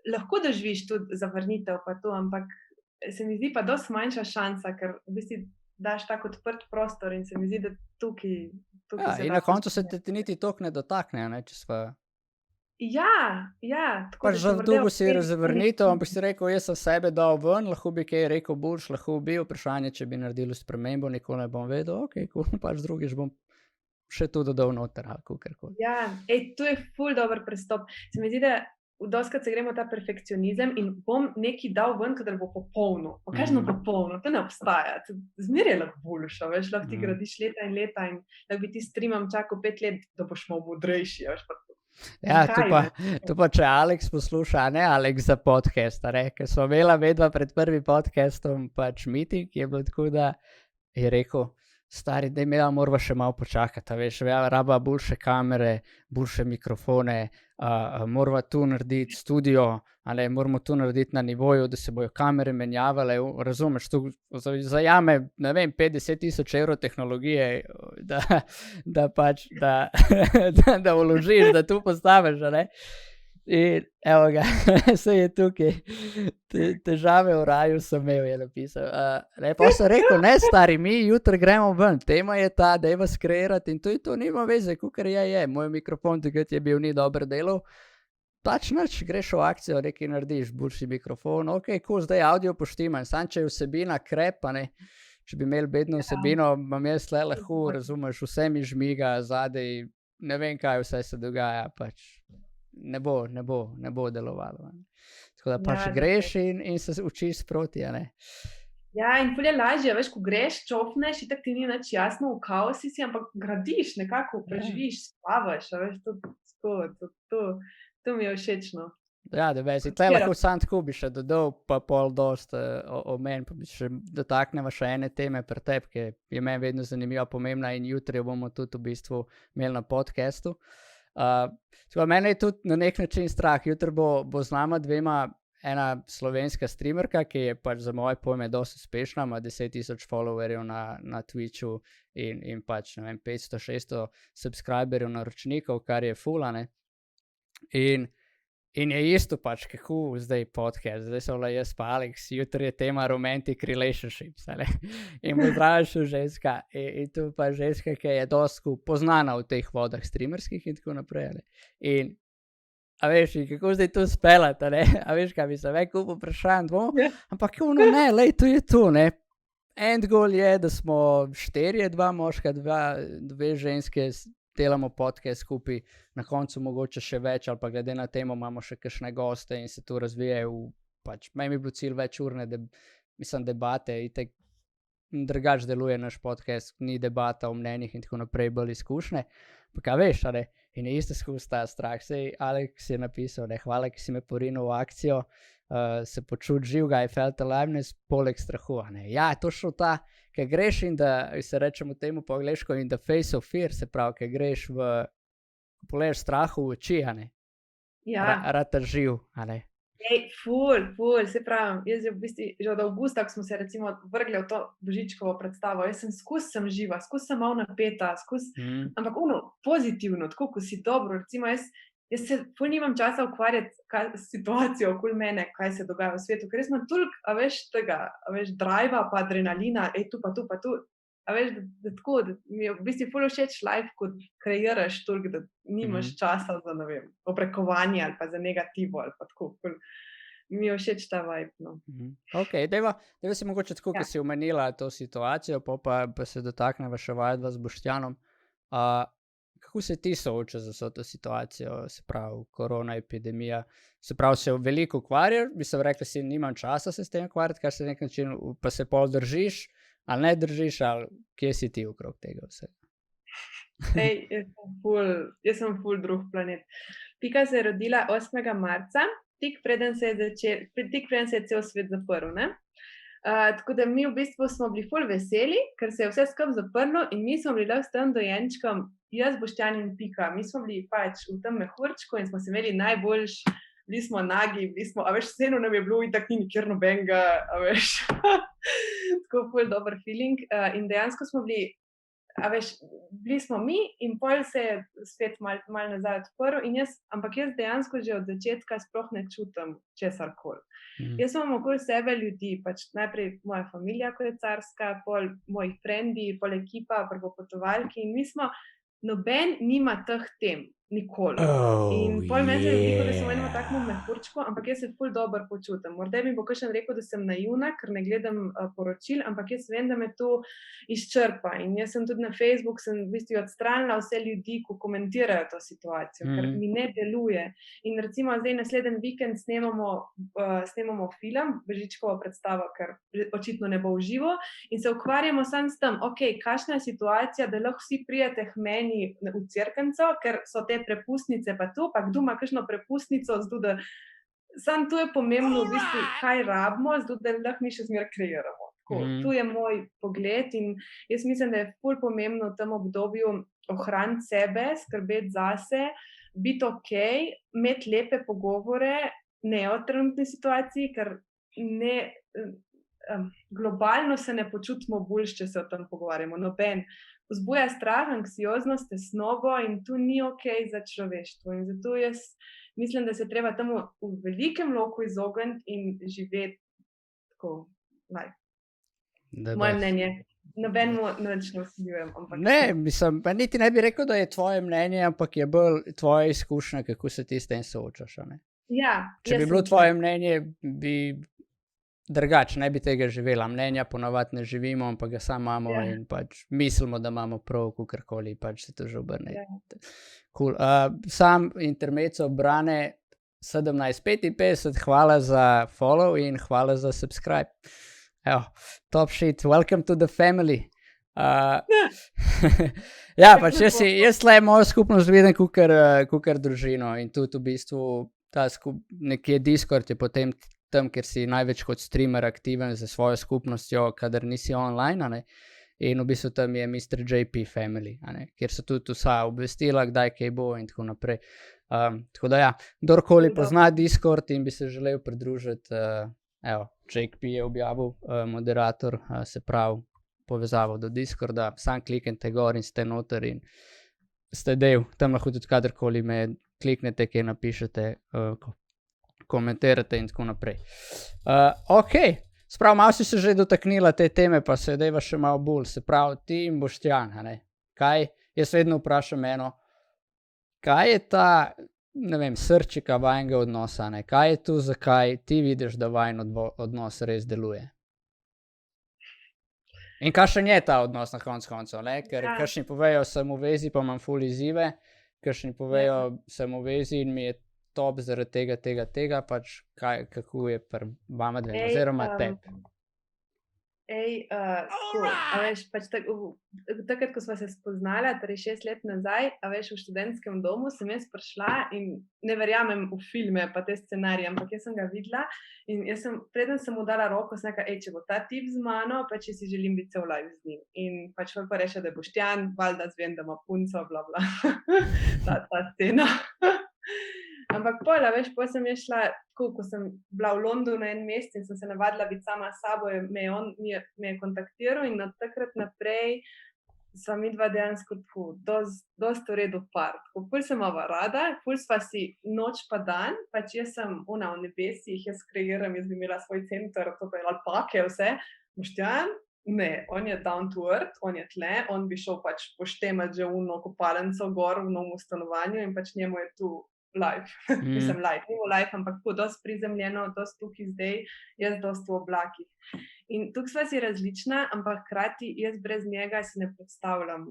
lahko doživiš tudi zavrnitev pa to, ampak se mi zdi pa dosti manjša šansa, ker v bistvu daš tak odprt prostor in se mi zdi, da tukaj Ja, se in da na koncu se pozitivno. te niti toliko ne dotakne, a ne, če sva Tako pač da za ti morda dolgo si uspeš zavrnitev, ampak si rekel, jaz sem sebe dal ven, lahko bi kaj rekel boljš, lahko bi, vprašanje, če bi naredil spremembo, nikoli ne bom vedel, okej, cool, pač drugič bom še to dodal noter ali kakorkoli. To je ful dober pristop. Se mi zdi, da dostikrat se gremo ta perfekcionizem in bom nekaj dal ven, kadar bo popolno. Pa kažno popolno, to ne obstaja. Zmeraj je lahko boljše, veš, lahko ti gradiš leta in leta in da bi ti streamam čakal 5 let, da boš malo modrejši, veš, pa Ja, zakaj, to pa če Alex posluša, a ne Alex za podcast, a ne, ker smo imela medva pred prvim podcastom pač meeting, je bilo tako, da je rekel, stari, da morava še malo počakati, a veš, raba boljše kamere, boljše mikrofone, morava tu narediti studio, a ne, moramo tu narediti na nivoju, da se bojo kamere menjavale, razumeš, tu zajame, ne vem, 50,000 evrov tehnologije, da pač, da vložiš, da tu postaviš, a ne. In evo ga, se je tukaj, težave v raju sem imel, je napisal. Pa sem rekel, ne stari, mi jutri gremo ven, tema je ta, dajva skreirati in to nima veze, kukor je, moj mikrofon takrat je bil ni dobro delal, pač nič, greš v akcijo, nekaj narediš, boljši mikrofon, okej, cool, zdaj audio poštima in sam, če je vsebina krep, a ne, če bi imeli bedno vsebino, imam jaz tle lahko, razumeš, vse mi žmiga zadaj, ne vem, kaj vse se dogaja, pač. Ne bo delovalo. Tako da pač greš in se učiš sproti, a ne. In ful je lažje, veš, ko greš, čofneš, itak ti ni nič jasno, v kaosu si, ampak gradiš, nekako preživiš, spavaš, a veš, to mi je všečno. Ja, da vezi, tle lahko sam tako bi še dodal, pa pol dost o meni, pa bi še dotakneva še ene teme pri tebi, ki je meni vedno zanimiva, pomembna in jutri jo bomo tudi v bistvu imeli na podcastu. Mene je tudi na nek način strah, jutri bo z nama dvema ena slovenska streamerka, ki je pač za moje pojme dosti uspešna, ima 10,000 followerjev na Twitchu in pač, ne vem, 500-600 subscriberjev naročnikov, kar je ful, a ne. In je isto pač, kako zdaj podcast, zdaj so bila jaz pa Alex, jutri je tema romantic relationships, ali? In bo zraven še ženska, in tu pa ženska, ki je dosti poznana v teh vodah streamerskih in tako naprej, ali? In, a veš, kako zdaj to spelat, ali? A veš, kaj bi se veliko vprašanj dvom, ampak ne, lej, to je to, ne? End goal je, da smo 4, 2 moška, 2 ženske, delamo podcast skupaj, na koncu mogoče še več, ali pa glede na temo imamo še kakšne goste in se to razvije pač, meni je bil cilj večurne, debate, itek drugač deluje naš podcast, ni debata o mnenjih in tako naprej, bolj izkušnje, pa kaj veš, ali, in je isto skozi ta strah, sej Alex je napisal, ne, hvala, ki si me porinil v akcijo, se počuti živega, I felt aliveness, poleg strahu, ne, ja, točno ta, ki greš in da, se rečemo temu po angleško, in the face of fear, se pravi, ki greš pogledaš strahu v oči, a ne, rata živ, a ne. Ful, se pravim, jaz v bistvu že od avgusta, ko smo se recimo vrgli v to Božičkovo predstavo, jaz sem živa, sem malo napeta, ampak pozitivno, tako, ko si dobro, recimo jaz se ful nimam časa ukvarjati s situacijo okoli mene, kaj se dogaja v svetu, ker jaz imam toliko, a veš, tega, a veš, driva pa adrenalina, tu pa tu, a veš, da tako, da mi je v bistvu ful všeč life, ko kreiraš toliko, da nimaš časa za, ne vem, obrekovanje ali pa za negativo ali pa tako, mi je všeč ta vibe, no. Ok, dajva se mogoče tako, ki si omenila to situacijo, pa se dotakneva še vajadva z Boštjanom. Kako se ti sooča za vso to situacijo, se pravi, korona, epidemija, se pravi, se veliko ukvarjaš, bi se rekla, si nimam časa se s tem ukvarjati, kar se nek način, pa se pol držiš, ali ne držiš, ali kje si ti okrog tega vsega? Jaz sem ful drug planet. Pika se je rodila 8. marca, tik preden se je cel svet zaprl, ne? Tako da mi v bistvu smo bili ful veseli, ker se je vse skupaj zaprlo in mi smo bili s tem dojenčkom, jaz, Boštjan in Pika, mi smo bili pač v tem mehurčku in smo se imeli najboljš, bili smo nagi, a veš, vseeno nam je bilo in tako ni nikjer nobenega, a veš, tako ful dober feeling. In dejansko smo bili, a veš, bili smo mi in pol se je spet mal nazaj odprl ampak jaz dejansko že od začetka sploh ne čutim česarkoli. Jaz imam okoli sebe ljudi, pač najprej moja familija, ko je carska, pol moji frendi, pol ekipa, prvopotovalki in mi smo, noben nima teh tem, nikoli. In pol meni se je zdelo, da sem v enem takem mehurčku, ampak jaz se ful dobro počutim. Morda mi bo kakšen rekel, da sem naivna, ker ne gledam poročil, ampak jaz vem, da me to izčrpa. In jaz sem tudi na Facebook, sem v bistvu odstranila vse ljudi, ko komentirajo to situacijo, ker mi ne deluje. In recimo zdaj naslednji vikend snemamo film, Bežičkovo predstavo, ker očitno ne bo v živo, in se ukvarjamo samo s tem, kakšna je situacija, da lahko vsi prijete k meni v Cerknico, ker so te prepustnice pa tu, pa kdo ima kakšno prepustnico, zato da samo to je pomembno, v bistvu, kaj rabimo, zato da lahko mi še zmeraj kreiramo. Tu je moj pogled in jaz mislim, da je ful pomembno v tem obdobju ohraniti sebe, skrbeti zase, biti imeti lepe pogovore, ne o trenutni situaciji, ker globalno se ne počutimo boljše, če se o tem pogovarjamo. Noben vzbuja strah, anksioznost, tesnobo in to ni za človeštvo. In zato jaz mislim, da se treba temu v velikem loku izogniti in živeti tako life. Moje mnenje. Nobenemu nič ne vsiljujem. Ne, mislim, pa niti ne bi rekel, da je tvoje mnenje, ampak je bolj tvoja izkušnja, kako se ti s tem soočaš. Ja, če bi bilo tvoje mnenje, bi drugače, ne bi tega živela. Mnenja ponavadi ne živimo, ampak ga samo imamo in pač mislimo, da imamo prav, kakorkoli, pač se to že obrne. Cool. Sam intermezzo Brane 1755, hvala za follow in hvala za subscribe. Evo, top shit, welcome to the family. Ja, pač jaz tle mojo skupnost vidim kukar družino in tudi v bistvu nekje Discord je potem tam, kjer si največ kot streamer aktiven za svojo skupnostjo, kadar nisi online, in v bistvu tam je Mr. JP Family, kjer so tudi vsa obvestila, kdaj kaj bo in tako naprej. Tako da ja, kdorkoli pozna Discord in bi se želel pridružiti, evo, Jake P je objavil, moderator, se pravi povezavo do Discorda, sam kliknete gor in ste noter in ste del, tam lahko tudi kadarkoli me kliknete, kaj napišete, komentirate in tako naprej. Ok, sprav, malo si se že dotaknila te teme, pa se dejva še malo bolj, se pravi ti in Boštjan, kaj, jaz vedno vprašam kaj je ta, ne vem, srčika vajnega odnosa, kaj je tu, zakaj ti vidiš, da vajn odnos res deluje? In kakšen je ta odnos na koncu koncev, ker kakšni povejo, sem v vezi, pa imam ful izzive, kakšni povejo, sem v vezi in mi je top zaradi tega, pač kako je vama dve, oziroma tebi. A veš, pač takrat, ko smo se spoznala, torej 6 let nazaj, a veš, v študentskem domu sem jaz prišla in ne verjamem v filme pa te scenarije, ampak jaz sem ga videla in jaz sem, preden sem mu dala roko, sem rekla, če bo ta tip z mano, pa če si želim biti cel live z njim. In pač pa reče, da je Boštjan, valjda zvem, da ima punco, bla bla, ta scena. Ampak pola, veš, sem je šla, ko sem bila v Londonu en mesec in sem se navadila biti sama s sabo, me je kontaktiral in od takrat naprej sva midva dejansko tako dosti v redu par. Ful sem ova rada, ful sva si noč pa dan, pač jaz sem v nebesih, jaz kreiram, jaz bi imela svoj center, to pa je alpake, vse. Boštjan, ne, on je down to earth, on je tle, on bi šel pač poštemat že uno kopalnico gor v novem stanovanju in pač njemu je tu life, mislim life, ni life, ampak tako dosti prizemljeno, dosti tukaj zdaj, jaz dosti v oblakih. In tukaj sva si različna, ampak hkrati jaz brez njega si ne predstavljam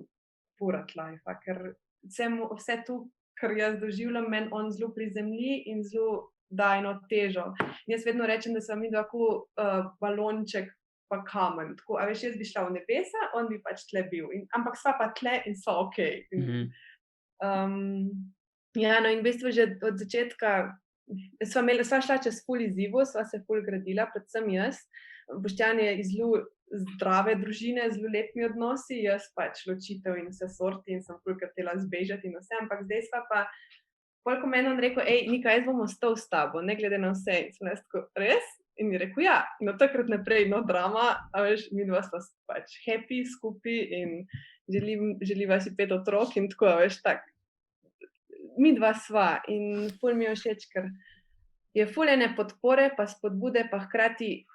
purat life, ker vse to, kar jaz doživljam, meni on zelo prizemlji in zelo da eno težo. Jaz vedno rečem, da sva mi tako balonček pa kamen, tako, a veš, jaz bi šla v nebesa, on bi pač tle bil, ampak sva pa tle in sva okej. Ja, no in v bistvu že od začetka sva šla čez ful izzivov, sva se ful gradila, predvsem jaz. Boštjan je iz zelo zdrave družine, zelo lepimi odnosi, jaz pač ločitev in vse sorti in sem ful hotela zbežati in vse, ampak zdaj sva pa pol, ko meni on rekel, Nika, jaz bom ostal s tabo, ne glede na vse. In sem jaz tako, res? In je rekel, ja. In od takrat naprej, no, drama, a veš, mi dva sta pač happy skupaj in želiva si 5 otrok in tako, a veš, tak. Mi dva sva in ful mi je všeč, ker je ful ene podpore pa spodbude, pa hkrati,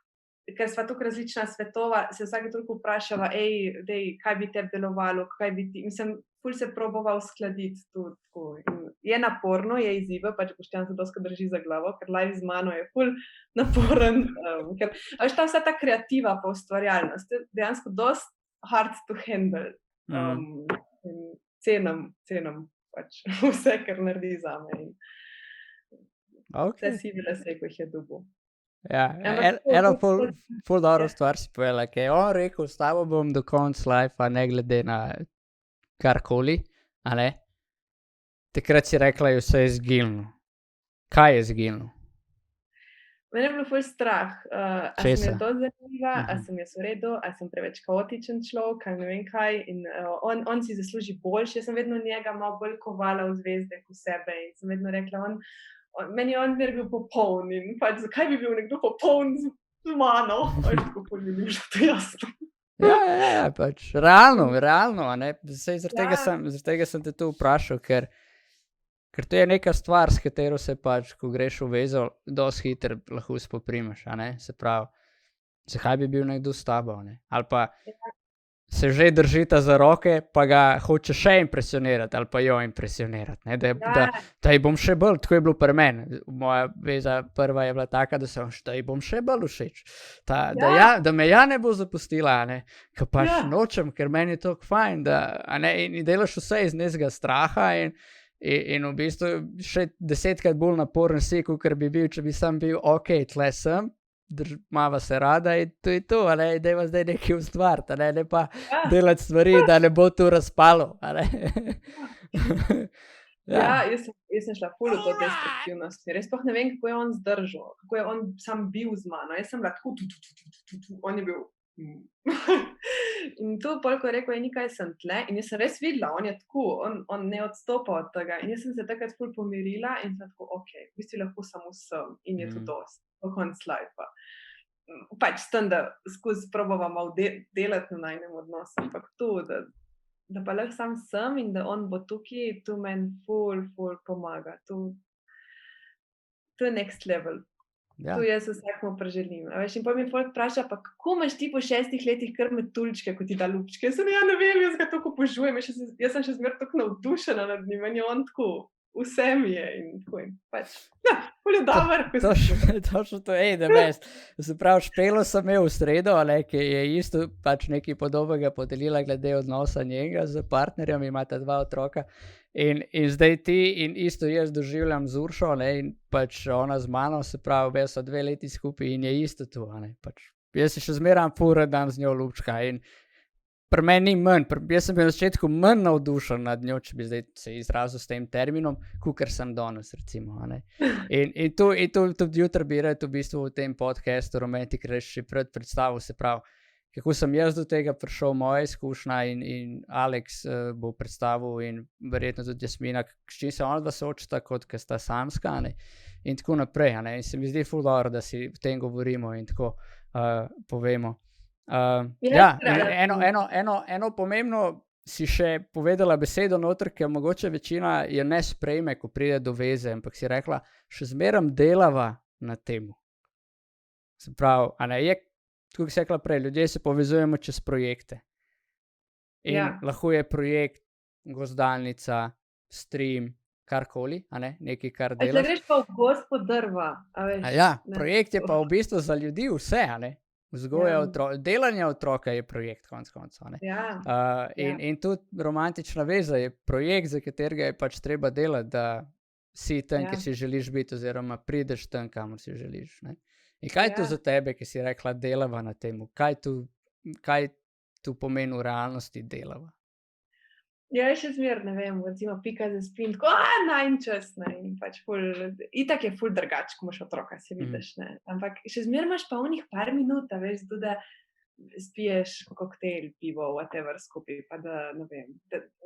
ker sva tako različna svetova, se vsake toliko vprašava, kaj bi tebi delovalo, kaj bi ti, mislim, ful se probava uskladiti tudi tako. In je naporno, je izziva, pač Boštjan se dosti drži za glavo, ker live z mano je ful naporen, ker veš, ta vsa ta kreativa pa ustvarjalnost, je dejansko dosti hard to handle. In cenim pač vse, kar naredi zame. Vse si videla se, ko jih je dobil. Ja, eno ful dobro stvar si povedala, ki je on rekel, s tabo bom do konca life, ne glede na karkoli, a ne? Takrat si rekla, je vse izginilo. Kaj je izginilo? Mene je bilo ful strah, a sem jaz dosti zanimiva, a sem jaz v redu, a sem preveč kaotičen človek, ali ne vem kaj. In on si zasluži boljše, jaz sem vedno njega malo bolj kovala v zvezde kot sebe in sem vedno rekla, meni je on bil popoln in pač zakaj bi bil nekdo popoln z mano? Tako ful mi ni bilo to jasno. Ja, pač realno, a ne? Zaradi tega sem te tu vprašal, ker to je neka stvar, s katero se pač, ko greš v vezo, dosti hitro lahko spoprimaš, a ne? Se pravi, zakaj bi bil nekdo s tabo, ne? Ali pa se že držita za roke, pa ga hoče še impresionirati, ali pa jo impresionirati, ne? Da ji bom še bolj, tako je bilo pri meni. Moja veza prva je bila taka, da ji bom še bolj všeč. Da me ne bo zapustila, a ne? Ker pač nočem, ker meni je tako fajn, da, a ne? In delaš vse iz nekega straha in v bistvu še 10-krat bolj naporen si, kot bi bil, če bi sam bil, tle sem, mava se rada in to je to, a ne, dajva zdaj nekaj ustvariti, a ne pa delati stvari, da ne bo to razpalo, a ne. Jaz sem šla ful v to destruktivnost, res sploh ne vem, kako je on zdržal, kako je on sam bil z mano, jaz sem bila tako, on je bil. In tu polko je rekel, Nika, jaz sem tle in jaz sem res videla, on je tako, on ne odstopa od tega in jaz sem se takrat ful pomirila in sem tako, v bistvu lahko samo sem in je to dosti, po konc life. Pač s tem, da skozi probava malo delati na najnem odnosu, ampak to, da pa lahko sam sem in da on bo tukaj, to meni ful pomaga, to je next level. Ja. To jaz vsakmu preželim. In potem mi folk vpraša, pa kako imaš ti po 6 letih kar metuljčke, kot ti da lupčke? Jaz ne vem, jaz ga tako obožujem, jaz sem še zmeraj tako navdušena nad njim, in je on tako, vse mi je in tako. Pač, ful je dober. Točno to, the best. Se pravi, Špelo sem imel v sredo, ki je isto pač nekaj podobnega podelila glede odnosa njega z partnerjem, imata 2 otroka. In zdaj ti in isto jaz doživljam z Uršo, in pač ona z mano, se pravi, obe so 2 leti skupaj in je isto to, pač. Jaz se še zmeram ful rad dam z njo lupčka in pri meni ni manj, jaz sem bil na začetku manj navdušen nad njo, če bi zdaj se izrazil s tem terminom, kakor sem danes, recimo, In to tudi jutri bi rad v bistvu v tem podcastu Romantic Relationship predstavil, se pravi, kako sem jaz do tega prišel, moja izkušnja in Alex bo predstavil in verjetno tudi Jasmina, s čim se ona dva soočata, kot ko sta samska, in tako naprej, in se mi zdi ful dobro, da si v tem govorimo in tako povemo. Eno pomembno si še povedala besedo noter, ker mogoče večina je ne sprejme, ko pride do veze, ampak si rekla, še zmeram delava na temu. Se pravi, je, tako si rekla prej, ljudje se povezujemo čez projekte. In lahko je projekt, gozdalnica, stream, karkoli, nekaj, kar delaš. Če greš pa v gozd po drva, a veš. Projekt je pa v bistvu za ljudi vse, vzgoja otroka, delanje otroka je projekt, konec koncev. In tudi romantična veza je projekt, za katerega je pač treba delati, da si tam, ki si želiš biti, oziroma prideš tam, kamor si želiš. In kaj je to za tebe, ki si rekla, delava na temu? Kaj tu pomeni v realnosti delava? Jaz še zmeraj ne vem, recimo pika za spin, tako, najn čas, in pač itak je ful drugače, ko imaš otroka, se vidiš, ampak še zmeraj imaš pa onih par minut, veš, da spiješ koktejl, pivo, whatever skupaj, pa da, ne vem,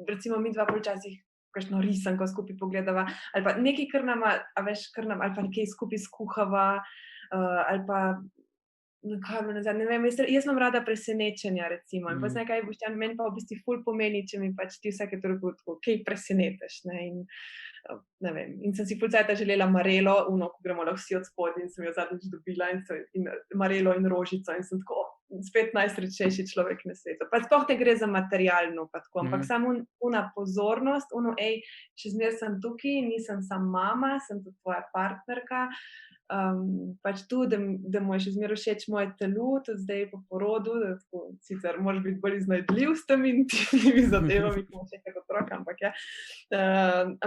recimo mi dva včasih, kakšno risanko skupaj pogledava, ali pa nekaj, kar nam, ali pa nekaj skupaj skuhava, ali pa kaj bilo nazadnje, ne vem, jaz imam rada presenečenja, recimo, in potem kaj Boštjan, meni pa v bistvu ful pomeni, če mi pač ti vsake toliko tako kaj presenetiš, ne, in ne vem, in sem si ful cajta želela marelo, ko gremo lahko vsi od spodaj, in sem jo zadnjič dobila in marelo in rožico in sem tako spet najsrečnejši človek na svetu. Pa sploh ne gre za materialno, pa tako, ampak samo una pozornost, še zmeraj sem tukaj, nisem sam mama, sem tudi tvoja partnerka, pač tu, da mu je še zmeraj všeč moje telo, tudi zdaj po porodu, da tako, sicer moraš biti bolj iznajdljiv s temi intimnimi zadevami, ko imaš nekaj otroka, ampak ja.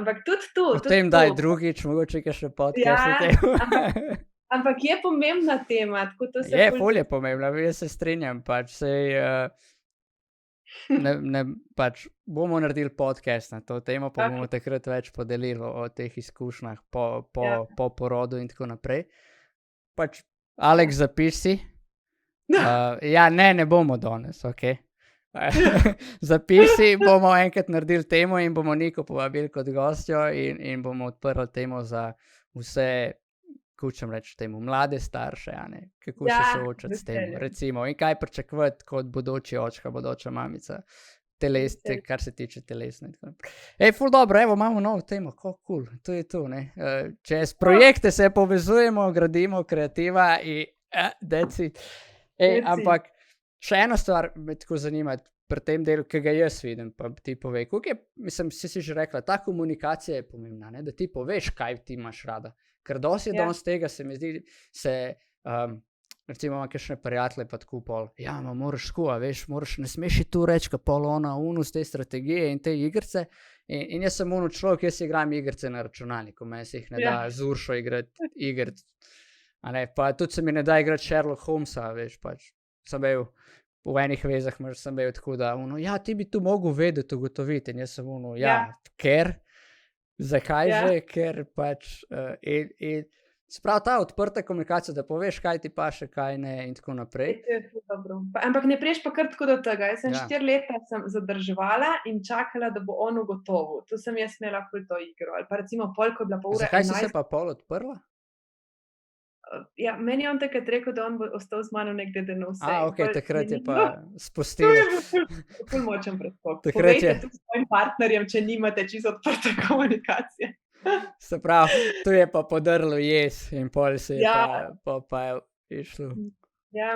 Ampak tudi tu. Potem daj drugič, mogoče še podcast o tem. Ampak je pomembna tema. Tako to se ful je pomembna, jaz se strinjam, pač sej... pač bomo naredili podcast na to temo, pa bomo takrat več podelili o teh izkušnjah po porodu in tako naprej. Pač, Alex, zapisi. Ne bomo danes, ok. Zapisi, bomo enkrat naredili temo in bomo Niko povabili kot gostjo in bomo odprli temo za vse, kučem reči temu, mlade starše, kako se soočati s tem, recimo, in kaj pričakovati kot bodoči očka, bodoča mamica, kar se tiče telesne. Ful dobro, evo, imamo novo temo, cool, to je to, ne. Čez projekte se povezujemo, gradimo kreativa in that's it. Ampak še ena stvar me tako zanima pri tem delu, ki ga jaz vidim, pa ti povej, koliko je, mislim, si že rekla, ta komunikacija je pomembna, ne, da ti poveš, kaj ti imaš rada. Ker dosti danes tega se mi zdi, recimo imam kakšne prijatelje pa tako pol, moraš skuha, veš, ne smeš tu reči, ka pol ona z te strategije in te igrice in jaz sem človek, jaz igram igrice na računalniku, meni se jih ne da z Uršo igrati igric, pa tudi se mi ne da igrati Sherlock Holmesa, veš, pač, sem bil v enih vezah, sem bil tako da, ti bi tu mogel vedeti, ugotoviti in jaz sem ker zakaj že, ker pač sprav ta odprta komunikacija, da poveš, kaj ti paše, kaj ne in tako naprej. Ampak ne priješ pa kar tako do tega. Jaz sem 4 leta zadrževala in čakala, da bo on ugotovil. Tu sem jaz imela ful to igro. Ali pa recimo pol, ko je bila pa ura 11. Zakaj si se pa pol odprla? Meni je on takrat rekel, da on bo ostal z mano nekde, da ne vse. Ok, takrat je pa spustil. To je ful močen predskok. Povejte tudi s svojim partnerjem, če nimate čisto odprte komunikacije. Se pravi, tu je pa podrlo in pol se je pa išlo.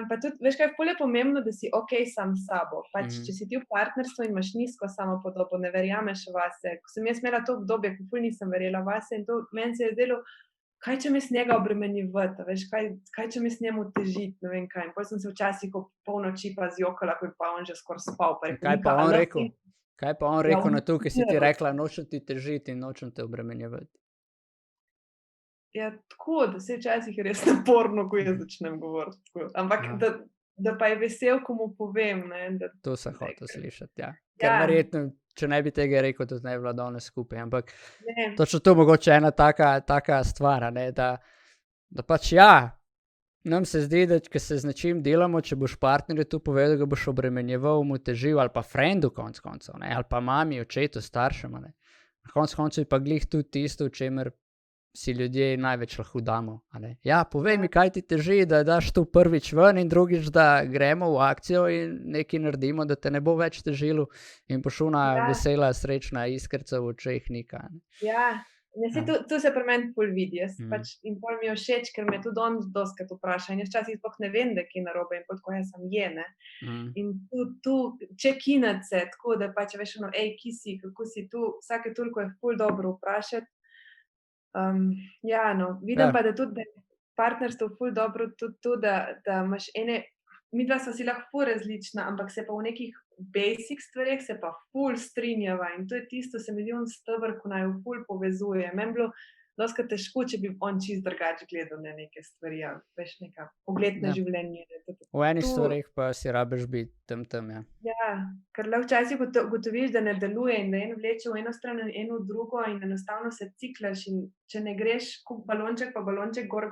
Pa tudi, veš kaj, ful je pomembno, da si ok sam s sabo. Pač, če si ti v partnerstvu in imaš nizko samopodobo, ne verjameš vase. Ko sem jaz imela to obdobje, ko ful nisem verjela vase in to meni se je zdelo, kaj če me s njega obremenjivati, veš, kaj če me s njemu težiti, ne vem kaj. In potem sem se včasih po polnoči pa zjokala, ko je pa on že skoraj spal. Kaj pa on rekel? Kaj pa on rekel na to, ki si ti rekla, nočem ti težiti in nočem te obremenjevati? Tako, da se včasih res naporno, ko jaz začnem govoriti. Ampak, da pa je vesel, ko mu povem. To sem hotel slišati, Ker verjetno, če ne bi tega rekel, tudi ne bi bila danes skupaj. Ampak točno to mogoče ena taka stvar, da pač nam se zdi, da ko se z nečim delamo, če boš partnerju tu povedal, ga boš obremenjeval, mu težil, ali pa frendu konc koncev, ali pa mami, očetu, staršem. Na konc koncev je pa glih tudi tisto, v čemer si ljudje največ lahko damo. Povej mi, kaj ti teži, da daš tu prvič ven in drugič, da gremo v akcijo in nekaj naredimo, da te ne bo več težilo in boš ona vesela, srečna, iskrca v očeh Nika. Tu se pri meni ful vidi. In pol mi je všeč, ker me tudi on dostikrat vpraša in jaz včasih sploh ne vem, da je kaj narobe in tako jaz sem ne. In tu check-inati se, tako da pač veš ki si, kako si tu, vsake toliko je ful dobro vprašati. Vidim pa, da tudi partnerstvo ful dobro tudi to, da imaš midva sva si lahko ful različna, ampak se pa v nekih basic stvareh se pa ful strinjava in to je tisto, se mi zdi on steber, ko naju ful povezuje. Meni bilo dostikrat težko, če bi on čisto drugače gledal na neke stvari, veš, neka pogled na življenje. V enih stvareh pa si rabiš biti tam, ker lahko včasih ugotoviš, da ne deluje in da en vleče v eno stran in eno v drugo in enostavno se ciklaš in če ne greš kot balonček pa balonček gor,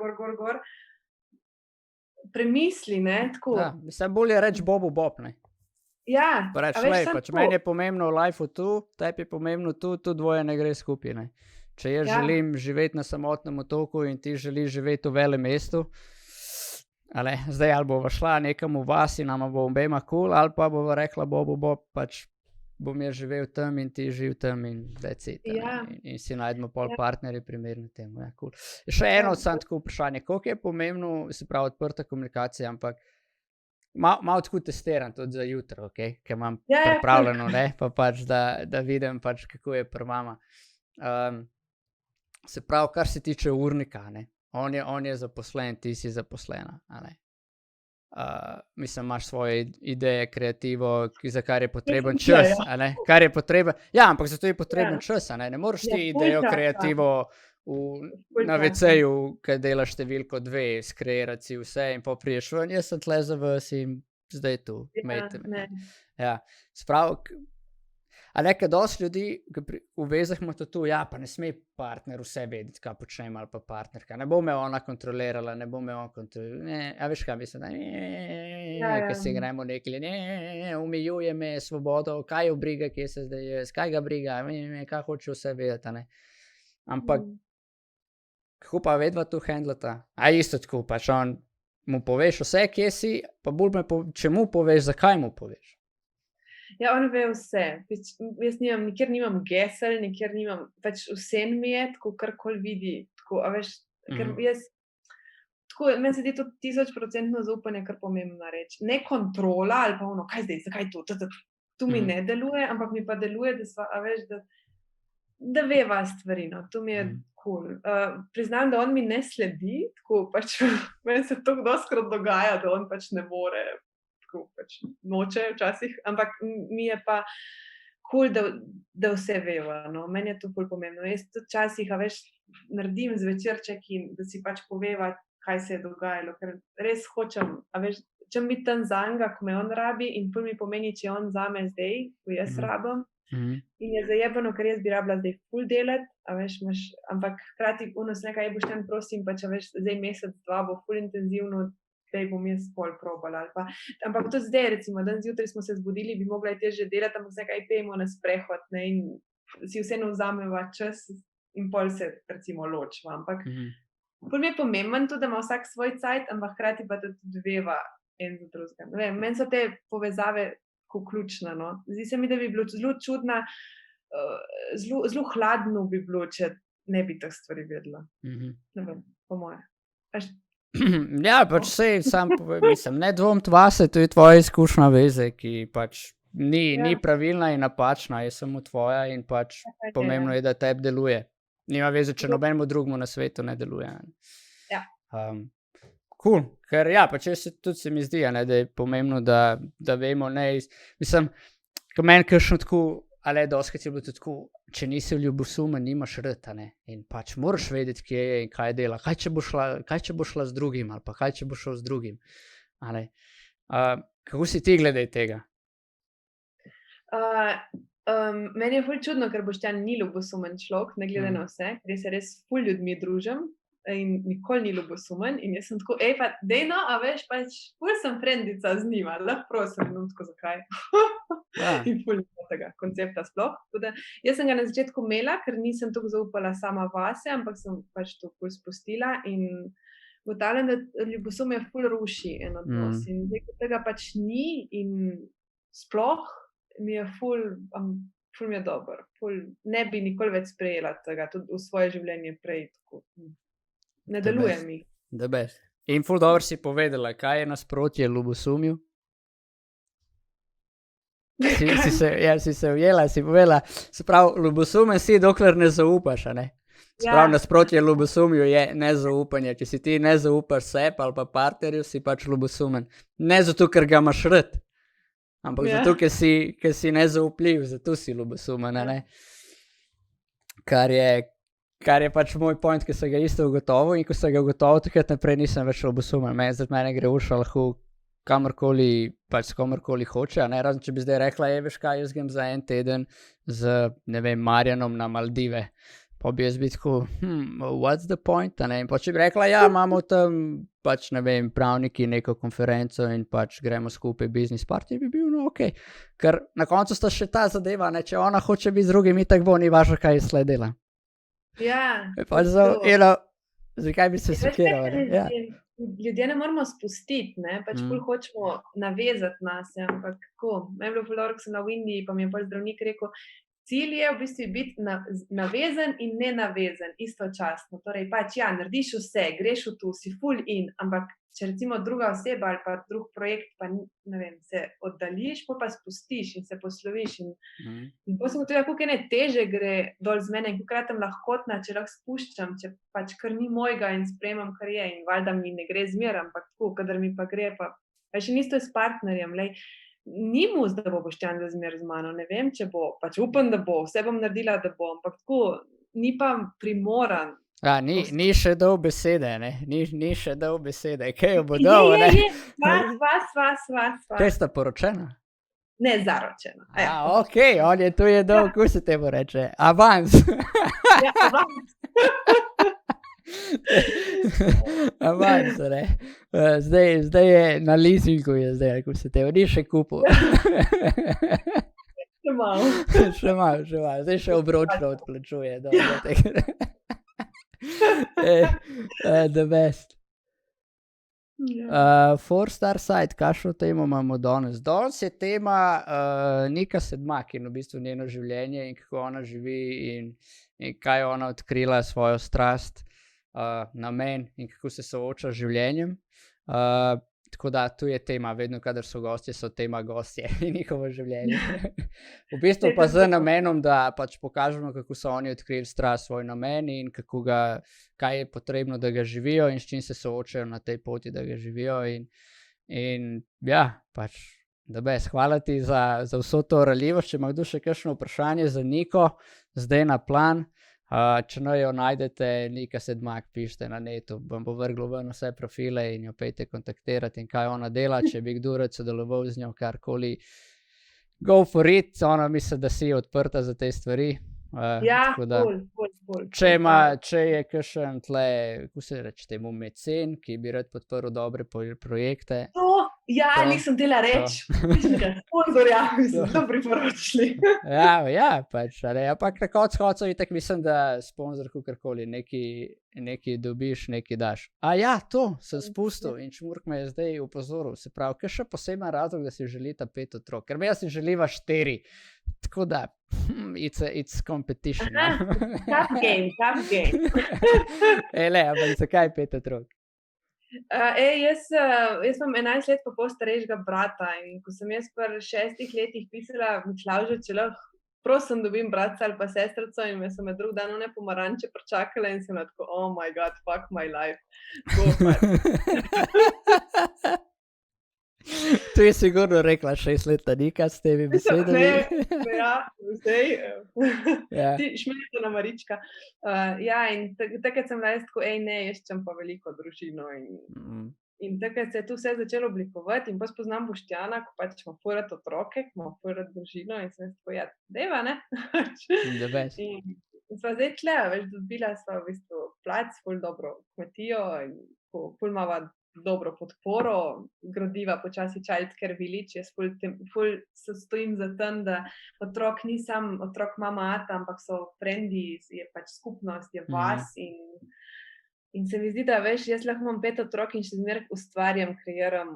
premisli, tako. Mislim, bolje reči Bobu Bob, ne? Ja, Pa reč, a veš, lej, samo pač to. meni je pomembno v lifeu tu, tebi je pomembno tu, tu dvoje ne gre skupaj, ne. Če jaz Ja. želim živeti na samotnem otoku in ti želiš živeti v velem mestu, zdaj ali bova šla nekam v vas in nama bo obema kul, ali pa bova rekla Bobu, pač bom jaz živel tam in ti živ tam in that's it, Ja. in si najdemo pol Ja. partnerji primerni temu, ja, kul. Še eno samo tako vprašanje, koliko je pomembno, se pravi, odprta komunikacija, ampak malo tako testiram tudi za jutro, okay? Ker imam pripravljeno, ne, pa pač da vidim pač, kako je pri vama. Se pravi, kar se tiče urnika, ne, on je zaposlen, ti si zaposlena, a ne. Mislim, imaš svoje ideje, kreativo, za kar je potreben čas, a ne, kar je potreben, ja, ampak zato je potreben čas, a ne, ne moreš ti idejo, kreativo na WC-ju, kaj delaš številko 2, skreirati si vse in pa priješ ven, jaz sem tle za vas in zdaj tu, imejte me. Ja, spravi, a nekaj dosti ljudi v vezah ima to tu, ja, pa ne sme partner vse vedeti, kaj počnem ali pa partnerka, ne bo me ona kontrolirala, ne bo me on kontrolirala, a veš kaj mislim, kaj se igramo nekaj, omejuje me svobodo, kaj jo briga, kje se zdaj jaz, kaj ga briga, kaj hoče vse vedeti, ne. Ampak, kako pa vedva tu handlata? A isto tako, pač on mu poveš vse, kje si, pa bolj me, če mu poveš, zakaj mu poveš? Ja, on ve vse. Jaz nikjer nimam gesel, nikjer nimam, pač vse mi je, tako karkoli vidi, tako, a veš, ker jaz, tako, meni se zdi to 1000% zaupanje, kar pomembna reč. Ne kontrola, ali pa ono, kaj zdaj, zakaj to, tu mi ne deluje, ampak mi pa deluje, da sva, a veš, da veva stvari, no, to mi je cool. Priznam, da on mi ne sledi, tako, pač, meni se to dostikrat dogaja, da on pač ne more, pač noče včasih, ampak mi je pa cool, da vse veva, no, meni je to ful pomembno. Jaz tudi včasih, a veš, naredim zvečerček in da si pač poveva, kaj se je dogajalo, ker res hočem, a veš, če biti tam zanjega, ko me on rabi in ful mi pomeni, če je on zame zdaj, ko jaz rabim. In je zajebano, ker jaz bi rabila zdaj ful delati, a veš, ampak hkrati nekaj Boštjan prosim, pa če veš, zdaj mesec, 2 bo ful intenzivno, zdaj bom jaz pol probala, ali pa, ampak tudi zdaj, recimo, danes zjutraj smo se zbudili, bi mogla iti že delati, ampak nekaj pejmo na sprehod, ne, in si vseeno vzameva čas in pol se, recimo, ločva, ampak ful mi je pomemben tudi, da ima vsak svoj cajt, ampak hkrati pa tudi veva en za drugega. Ne vem, meni so te povezave tako ključne, no. Zdi se mi, da bi bilo zelo čudno, zelo hladno bi bilo, če ne bi teh stvari vedela. Ne vem, po moje. Ja, pač sej, sam mislim, ne dvom vase, to je tvoja izkušnja veze, ki pač ni pravilna in napačna, je samo tvoja in pač pomembno je, da tebi deluje. Nima veze, če nobenemu drugemu na svetu ne deluje. Ja. Cool, ker ja, pač tudi se mi zdi, ne, da je pomembno, da vemo, ne, mislim, ko meni kakšno tako, ali doskrat je bilo tudi tako, če nisi ljubosumen, nimaš rad, ne, in pač moraš vedeti, kje je in kaj dela, kaj če bo šla z drugim, ali pa kaj če bo šel z drugim, ali. Kako si ti glede tega? Meni je ful čudno, ker Boštjan ni ljubosumen človek, ne glede na vse, ker se res ful ljudmi družim in nikoli ni ljubosumen in jaz sem tako, pa dejno, a veš, pač ful sem frendica z njima, lahko prosim, tako zakaj. In ful tega koncepta sploh. Tako da, jaz sem ga na začetku imela, ker nisem toliko zaupala sama vase, ampak sem pač to ful spustila in ugotavljam, da ljubosumje ful ruši en odnos. In zdaj, ko tega pač ni in sploh mi je ful mi je dober. Ne bi nikoli več sprejela tega, tudi v svoje življenje prej tako. Ne deluje mi. The best. In ful dobro si povedala, kaj je nasprotje ljubosumju? Si se ujela, si povedala, se pravi, ljubosumen si, dokler ne zaupaš, a ne? Se pravi, nasprotje ljubosumju je nezaupanje. Če si ti ne zaupaš sebi ali pa partnerju, si pač ljubosumen. Ne zato, ker ga imaš rad, ampak zato, ker si nezaupljiv, zato si ljubosumen, a ne? Kar je pač moj point, ki sem ga isto ugotovil in ko sem ga ugotovil, takrat naprej nisem več ljubosumen. Mene gre Urša lahko kamorkoli, pač s komorkoli hoče, a ne, razen če bi zdaj rekla, veš kaj, jaz grem za en teden z, ne vem, Marjanom na Maldive, Pa bi jaz bil tako, what's the point, a ne? In pa če bi rekla, ja, imamo tam, pač ne vem, pravniki neko konferenco in pač gremo skupaj business party, bi bil, no, okej. Ker na koncu sta še ta zadeva, ne, če ona hoče biti z drugim, itak bo, ni važno, kaj je sledila. Ja, Pač zakaj bi se sekiral, ne? Ja. Ljudje ne moramo spustiti, ne, pač ful hočemo navezati nas, ampak kako, meni je bilo ful dobro, ko sem na v Indiji, pa mi je pol zdravnik rekel, cilj je v bistvu biti navezen in nenavezen istočasno. Torej, pač ja, narediš vse, greš v tu, si full in, ampak če recimo druga oseba ali pa drug projekt, pa ne vem, se oddališ, pa spustiš in se posloviš. In potem sem gotovila, koliko teže gre dol z mene in koliko sem lahkotna, če lahko spuščam, če pač kar ni mojega in sprejemam, kar je. In valjda mi ne gre zmer, ampak tako, kadar mi pa gre, pa še isto je s partnerjem, lej. Ni mu, da bo Boštjan za zmer z mano, ne vem, če bo, pač upam, da bo, vse bom naredila, da bo, ampak tako, ni pa primoran. Ni še dal besede, ne, ni še dal besede, kaj jo bo dal, ne? Vas. Kaj sta poročena? Ne, zaročena. Okej, on je tu je dal, kako se temu reče, avans. Ja, avans. Avans, ne. Zdaj je na leasingu, kako se temu, ni še kupil. Še malo. Zdaj še obročno odplačuje. The best. Four Star Site, kakšno temo imamo danes? Danes je tema Nika Sedmak in v bistvu njeno življenje in kako ona živi in kaj je ona odkrila svojo strast, namen in kako se sooča z življenjem. Tako da, tu je tema, vedno, kadar so gostje, so tema gostje in njihovo življenje. V bistvu pa z namenom, da pač pokažemo, kako so oni odkrili strast, svoj namen in kaj je potrebno, da ga živijo in s čim se soočajo na tej poti, da ga živijo. In ja, pač, da bes, hvala ti za vso to raljivost. Če ima kdo še kakšno vprašanje za Niko, zdaj na plan. Če ne jo najdete, Nika Sedmak, pišite na netu, bom bo vrglo ven vse profile in jo pejte kontaktirati in kaj ona dela, če bi kdo rad sodeloval z njo, karkoli, go for it, ona misli, da si odprta za te stvari. Ja, cool. Če je kakšen tle, kako se reče temu, mecen, ki bi rad podprl dobre projekte. Nisem dela reči. Sponzorja, mislim, to priporočili. Ja, pač, ampak na koncu itak mislim, da sponzor kakorkoli, nekaj dobiš, nekaj daš. To sem spustil in Čmurk me je zdaj upozoril. Se pravi, kaj še poseben razlog, da si želita 5 otrok? Ker jaz si želiva 4. Tako da, it's competition. Tough game. Ampak zakaj 5 otrok? Jaz imam 11 let pa pol starejšega brata in ko sem jaz pri 6 letih pisala Miklavža, če lahko prosim dobim bratca ali pa sestrico in me so me drug dan one pomaranče pričakale in sem tako, oh my god, fuck my life. Tu je sigurno rekla 6 let Nika s temi besedami. Zdaj, ti šmeljte na Marička. In takrat sem bila jaz tako, jaz čem pa veliko družino in takrat se je tu vse začelo oblikovati in pa spoznam Boštjana, ko pač ima furat otroke, ko ima furat družino in sem tako, deva, ne? In sva zdaj tle, dobila sva v bistvu plac, ful dobro kmetijo in ful imava dobro podporo, gradiva počasi Childcare Village, jaz ful stojim za tem, da otrok ni sam otrok mama ata, ampak so frendi, je pač skupnost, je vas in se mi zdi, da jaz lahko imam 5 otrok in še zmeraj ustvarjam, kreiram,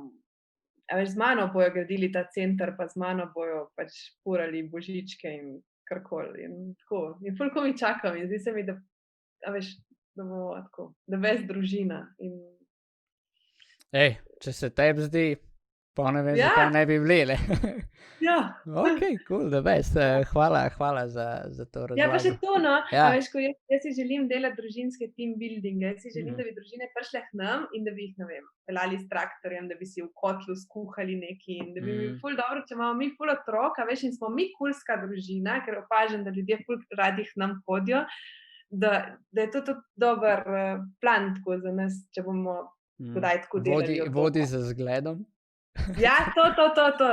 z mano bojo gradili ta center, pa z mano bojo pač furali božičke in karkoli in tako, in ful ko mi čakam in zdi se mi, da bomo tako, da ves družina in če se tebi zdi, pa ne vem, zakaj ne bi bili. Ok, cool, the best. Hvala za to razlago. Pa še to, no. Ko jaz si želim delati družinske team buildinge, jaz si želim, da bi družine prišle k nam in da bi jih, ne vem, pelali s traktorjem, da bi si v kotlu skuhali neki in da bi mi ful dobro, če imamo mi ful otrok, in smo mi kulska družina, ker opažam, da ljudje ful radi k nam hodijo, da je to tudi dober plan tako za nas, če bomo kdaj tako delali. Vodi za zgledom. Ja, to.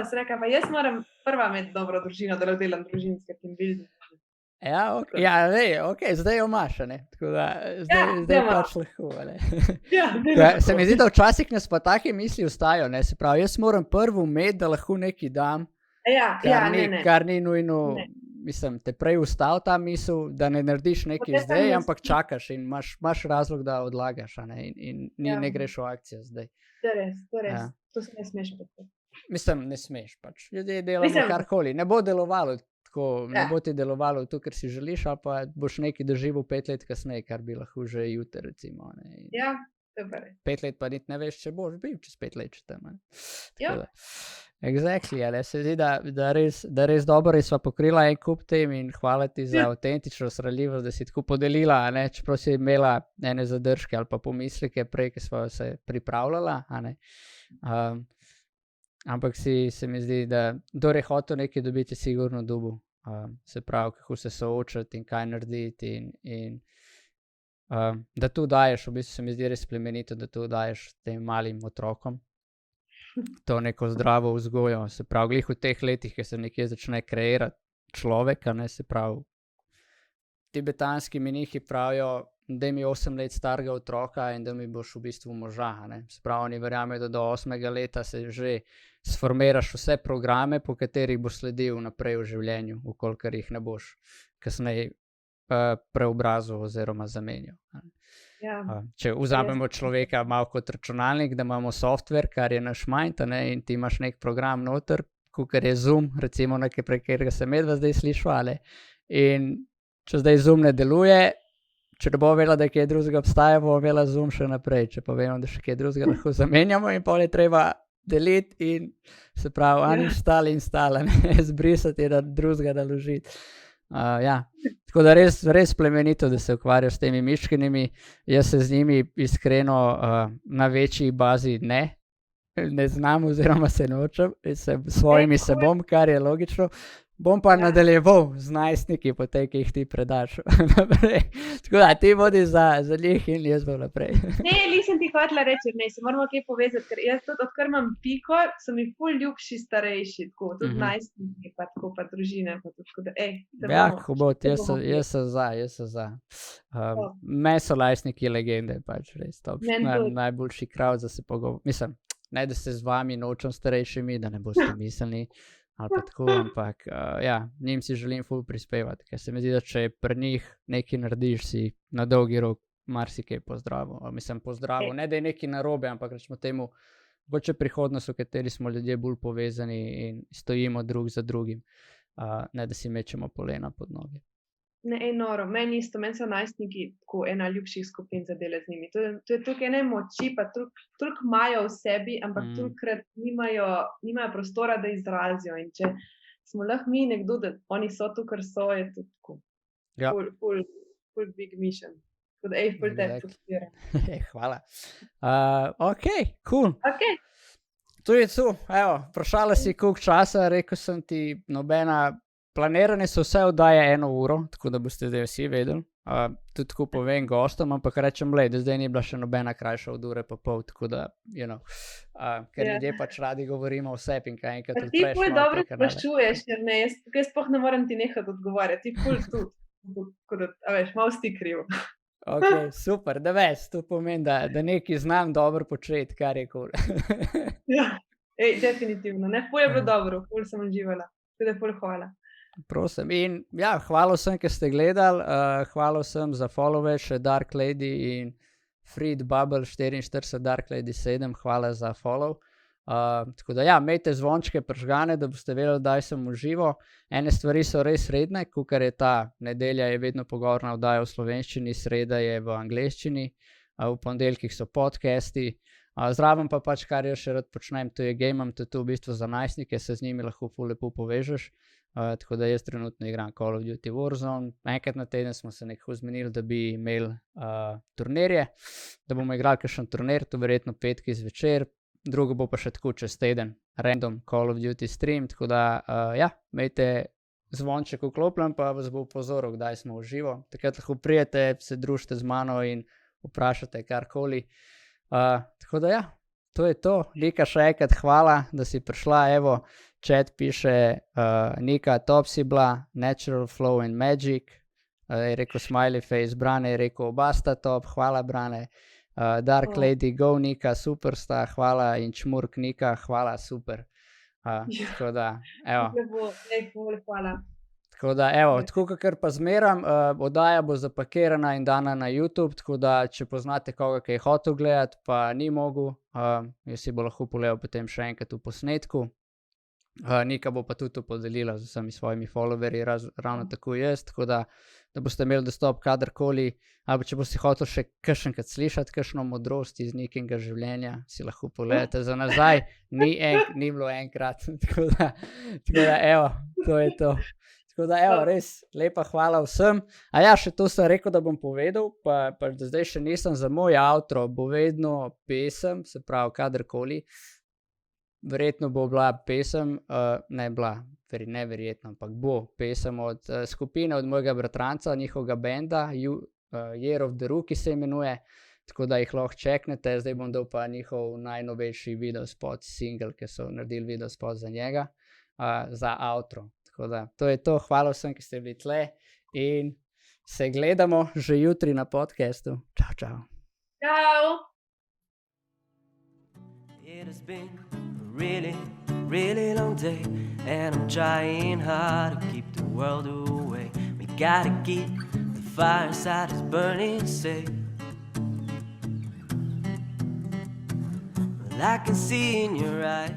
Sem rekla, pa jaz moram prva imeti dobro družino, da delam družinske team building. Ja, zdaj jo imaš, ne? Tako da zdaj pač lahko, ne? Se mi zdi, da včasih nas pa take misli ostajajo, ne? Se pravi, jaz moram prvo imeti, da lahko nekaj dam, kar ni nujno, mislim, te prej ustav ta misel, da ne narediš nekaj zdaj, ampak čakaš in imaš razlog, da odlagaš, ne? In ne greš v akcijo zdaj. To je res, to se ne smeš početi. Mislim, ne smeš pač, ljudje delamo karkoli, ne bo delovalo. Ne bo ti delovalo to, kar si želiš, ali pa boš nekaj doživel 5 let kasneje, kar bi lahko že jutri, recimo. Ne? Ja, dobro. 5 let pa niti ne veš, če boš bil čez 5 let, če tam. Exactly, ali se zdi, da res dobro sva pokrila en kup tem in hvala ti za avtentičnost, ranljivost, da si tako podelila, ne? Čeprav si imela ene zadržke ali pa pomisleke prej, ki sva se pripravljala, a ne. Ampak se mi zdi, da kdor je hotel nekaj dobiti, je sigurno dobil. Se pravi, kako se soočati in kaj narediti in da to daješ, v bistvu se mi zdi res plemenito, da to daješ tem malim otrokom. To neko zdravo vzgojo, se pravi, glih v teh letih, ki se nekje začne kreirati človeka, ne, se pravi, tibetanski menihi pravijo, da mi 8 let starega otroka in da mi boš v bistvu moža, ne. Se pravi, oni verjamejo, da do 8. leta se že sformiraš vse programe, po katerih boš sledil naprej v življenju, ukolikor jih ne boš kasneje preobrazil oziroma zamenjal. Če vzamemo človeka malo kot računalnik, da imamo software, kar je naš mind, in ti imaš nek program noter, kakor je Zoom, recimo nekaj, prek katerega se medva zdaj slišva, in če zdaj Zoom ne deluje, če ne bo vedela, da kaj drugega obstaja, bo vedela Zoom še naprej, če pa vemo, da še kaj drugega lahko zamenjamo in potem je treba deliti in se pravi, uninstall, zbrisati in drugega naložiti. Tako da res plemenito, da se ukvarjaš s temi miškenimi. Jaz se z njimi iskreno na večji bazi ne znam oziroma se nočem, svojimi se bom, kar je logično. Bom pa nadaljeval z najstniki po tej, ki jih ti predaš naprej. Tako da, ti vodi za njih in jaz bom naprej. Ne, nisem ti hotela reči, se moramo kaj povezati, ker jaz tudi, odkar imam Piko, so mi ful ljubši starejši, tako, tudi najstniki, pa tako, pa družine, pa tako da, hobot, jaz sem za. Meni so najstniki legende, pač res, najboljši krav, da se pogovorimo. Mislim, ne, da se z vami nočem starejšimi, da ne boste mislili, ali pa tako, ampak njim si želim ful prispevati, ker se mi zdi, da če pri njih nekaj narediš, si na dolgi rok marsikaj pozdravil. Mislim, pozdravil, ne da je nekaj narobe, ampak rečemo temu, boče prihodnost, v kateri smo ljudje bolj povezani in stojimo drug za drugim, ne da si mečemo polena pod noge. Ne, noro, meni isto, meni so najstniki tako ena ljubših skupin za delo z njimi. To je tukaj ene moči, pa toliko imajo v sebi, ampak tolikrat nimajo prostora, da izrazijo. In če smo lahko mi nekdo, da oni so to, kar so, je to tako. Full big mission. Tako da, full te podpiram. Hvala. Ok, cool. Ok. To je to. Evo, vprašala si koliko časa, rekel sem ti, nobena. Planirane so vse oddaje 1 uro, tako da boste zdaj vsi vedeli. Tudi tako povem gostom, ampak rečem, da zdaj ni bila še nobena krajša od 1,5 ure, tako da, ker ljudje pač radi govorimo o sebi in kaj enkrat odpreš. Ti ful dobro sprašuješ, ker jaz sploh ne moram ti nehati odgovarjati, ti ful tudi, malo si kriv. Ok, super, da veš, to pomeni, da nekaj znam dobro početi, kar je cool. Definitivno, ne, ful je bilo dobro, ful sem uživala, tudi ful hvala. Prosim. In hvala vsem, ki ste gledali, hvala vsem za followe, še Dark Lady in Freed Bubble 44, Dark Lady 7, hvala za follow. Tako da imejte zvončke prižgane, da boste vedeli, da sem v živo. Ene stvari so res redne, kakor je ta nedelja je vedno pogovorna oddaja v slovenščini, sreda je v angleščini, v ponedeljkih so podcasti. Zraven pa pač, kar jaz še rad počnem, to je gamem, to je v bistvu za najstnike, se z njimi lahko ful lepo povežeš. Tako da jaz trenutno igram Call of Duty Warzone. Enkrat na teden smo se nekako zmenili, da bi imeli turnirje, da bomo igrali kakšen turnir, to verjetno petki zvečer, drugo bo pa še tako čez teden, random Call of Duty stream, tako da imejte zvonček vklopljen, pa vas bo upozoril, kdaj smo v živo. Takrat lahko prijete, se družite z mano in vprašate karkoli. Tako da to je to. Lika, še enkrat hvala, da si prišla, evo, chat piše Nika, top si bila, natural flow and magic. Je rekel smiley face, Brane je rekel oba sta top, hvala Brane. Dark Lady, go Nika, super sta, hvala in Čmurk Nika, hvala, super. Tako da, evo. Hvala. Tako da, evo, tako kakor pa zmeram, oddaja bo zapakirana in dana na YouTube, tako da, če poznate koga, ki je hotel gledati, pa ni mogel, jaz si bo lahko pogledal potem še enkrat v posnetku. Nika bo pa tudi to podelila z vsemi svojimi followerji, ravno tako jaz, tako da boste imeli dostop kadarkoli, ali če boste hotel še kakšenkrat slišati kakšno modrost iz Nikinega življenja, si lahko pogledate za nazaj, ni bilo enkrat, tako da, evo, to je to. Tako da, evo, res lepa hvala vsem. A ja, še to sem rekel, da bom povedal, pa da zdaj še nisem, za moj outro bo vedno pesem, se pravi kadarkoli. Verjetno bo bila pesem, neverjetno, ampak bo pesem od skupine, od mojega bratranca, njihovega benda, Year of the Rookie se imenuje, tako da jih lahko čeknete. Zdaj bom dal pa njihov najnovejši videospot, single, ki so naredili videospot za njega, za outro. Tako da, to je to. Hvala vsem, ki ste bili tle in se gledamo že jutri na podcastu. Čau, čau. Ciao. It has been a really, really long day, and I'm trying hard to keep the world away. We gotta keep the fire inside us burning safe. Well, I can see in your eyes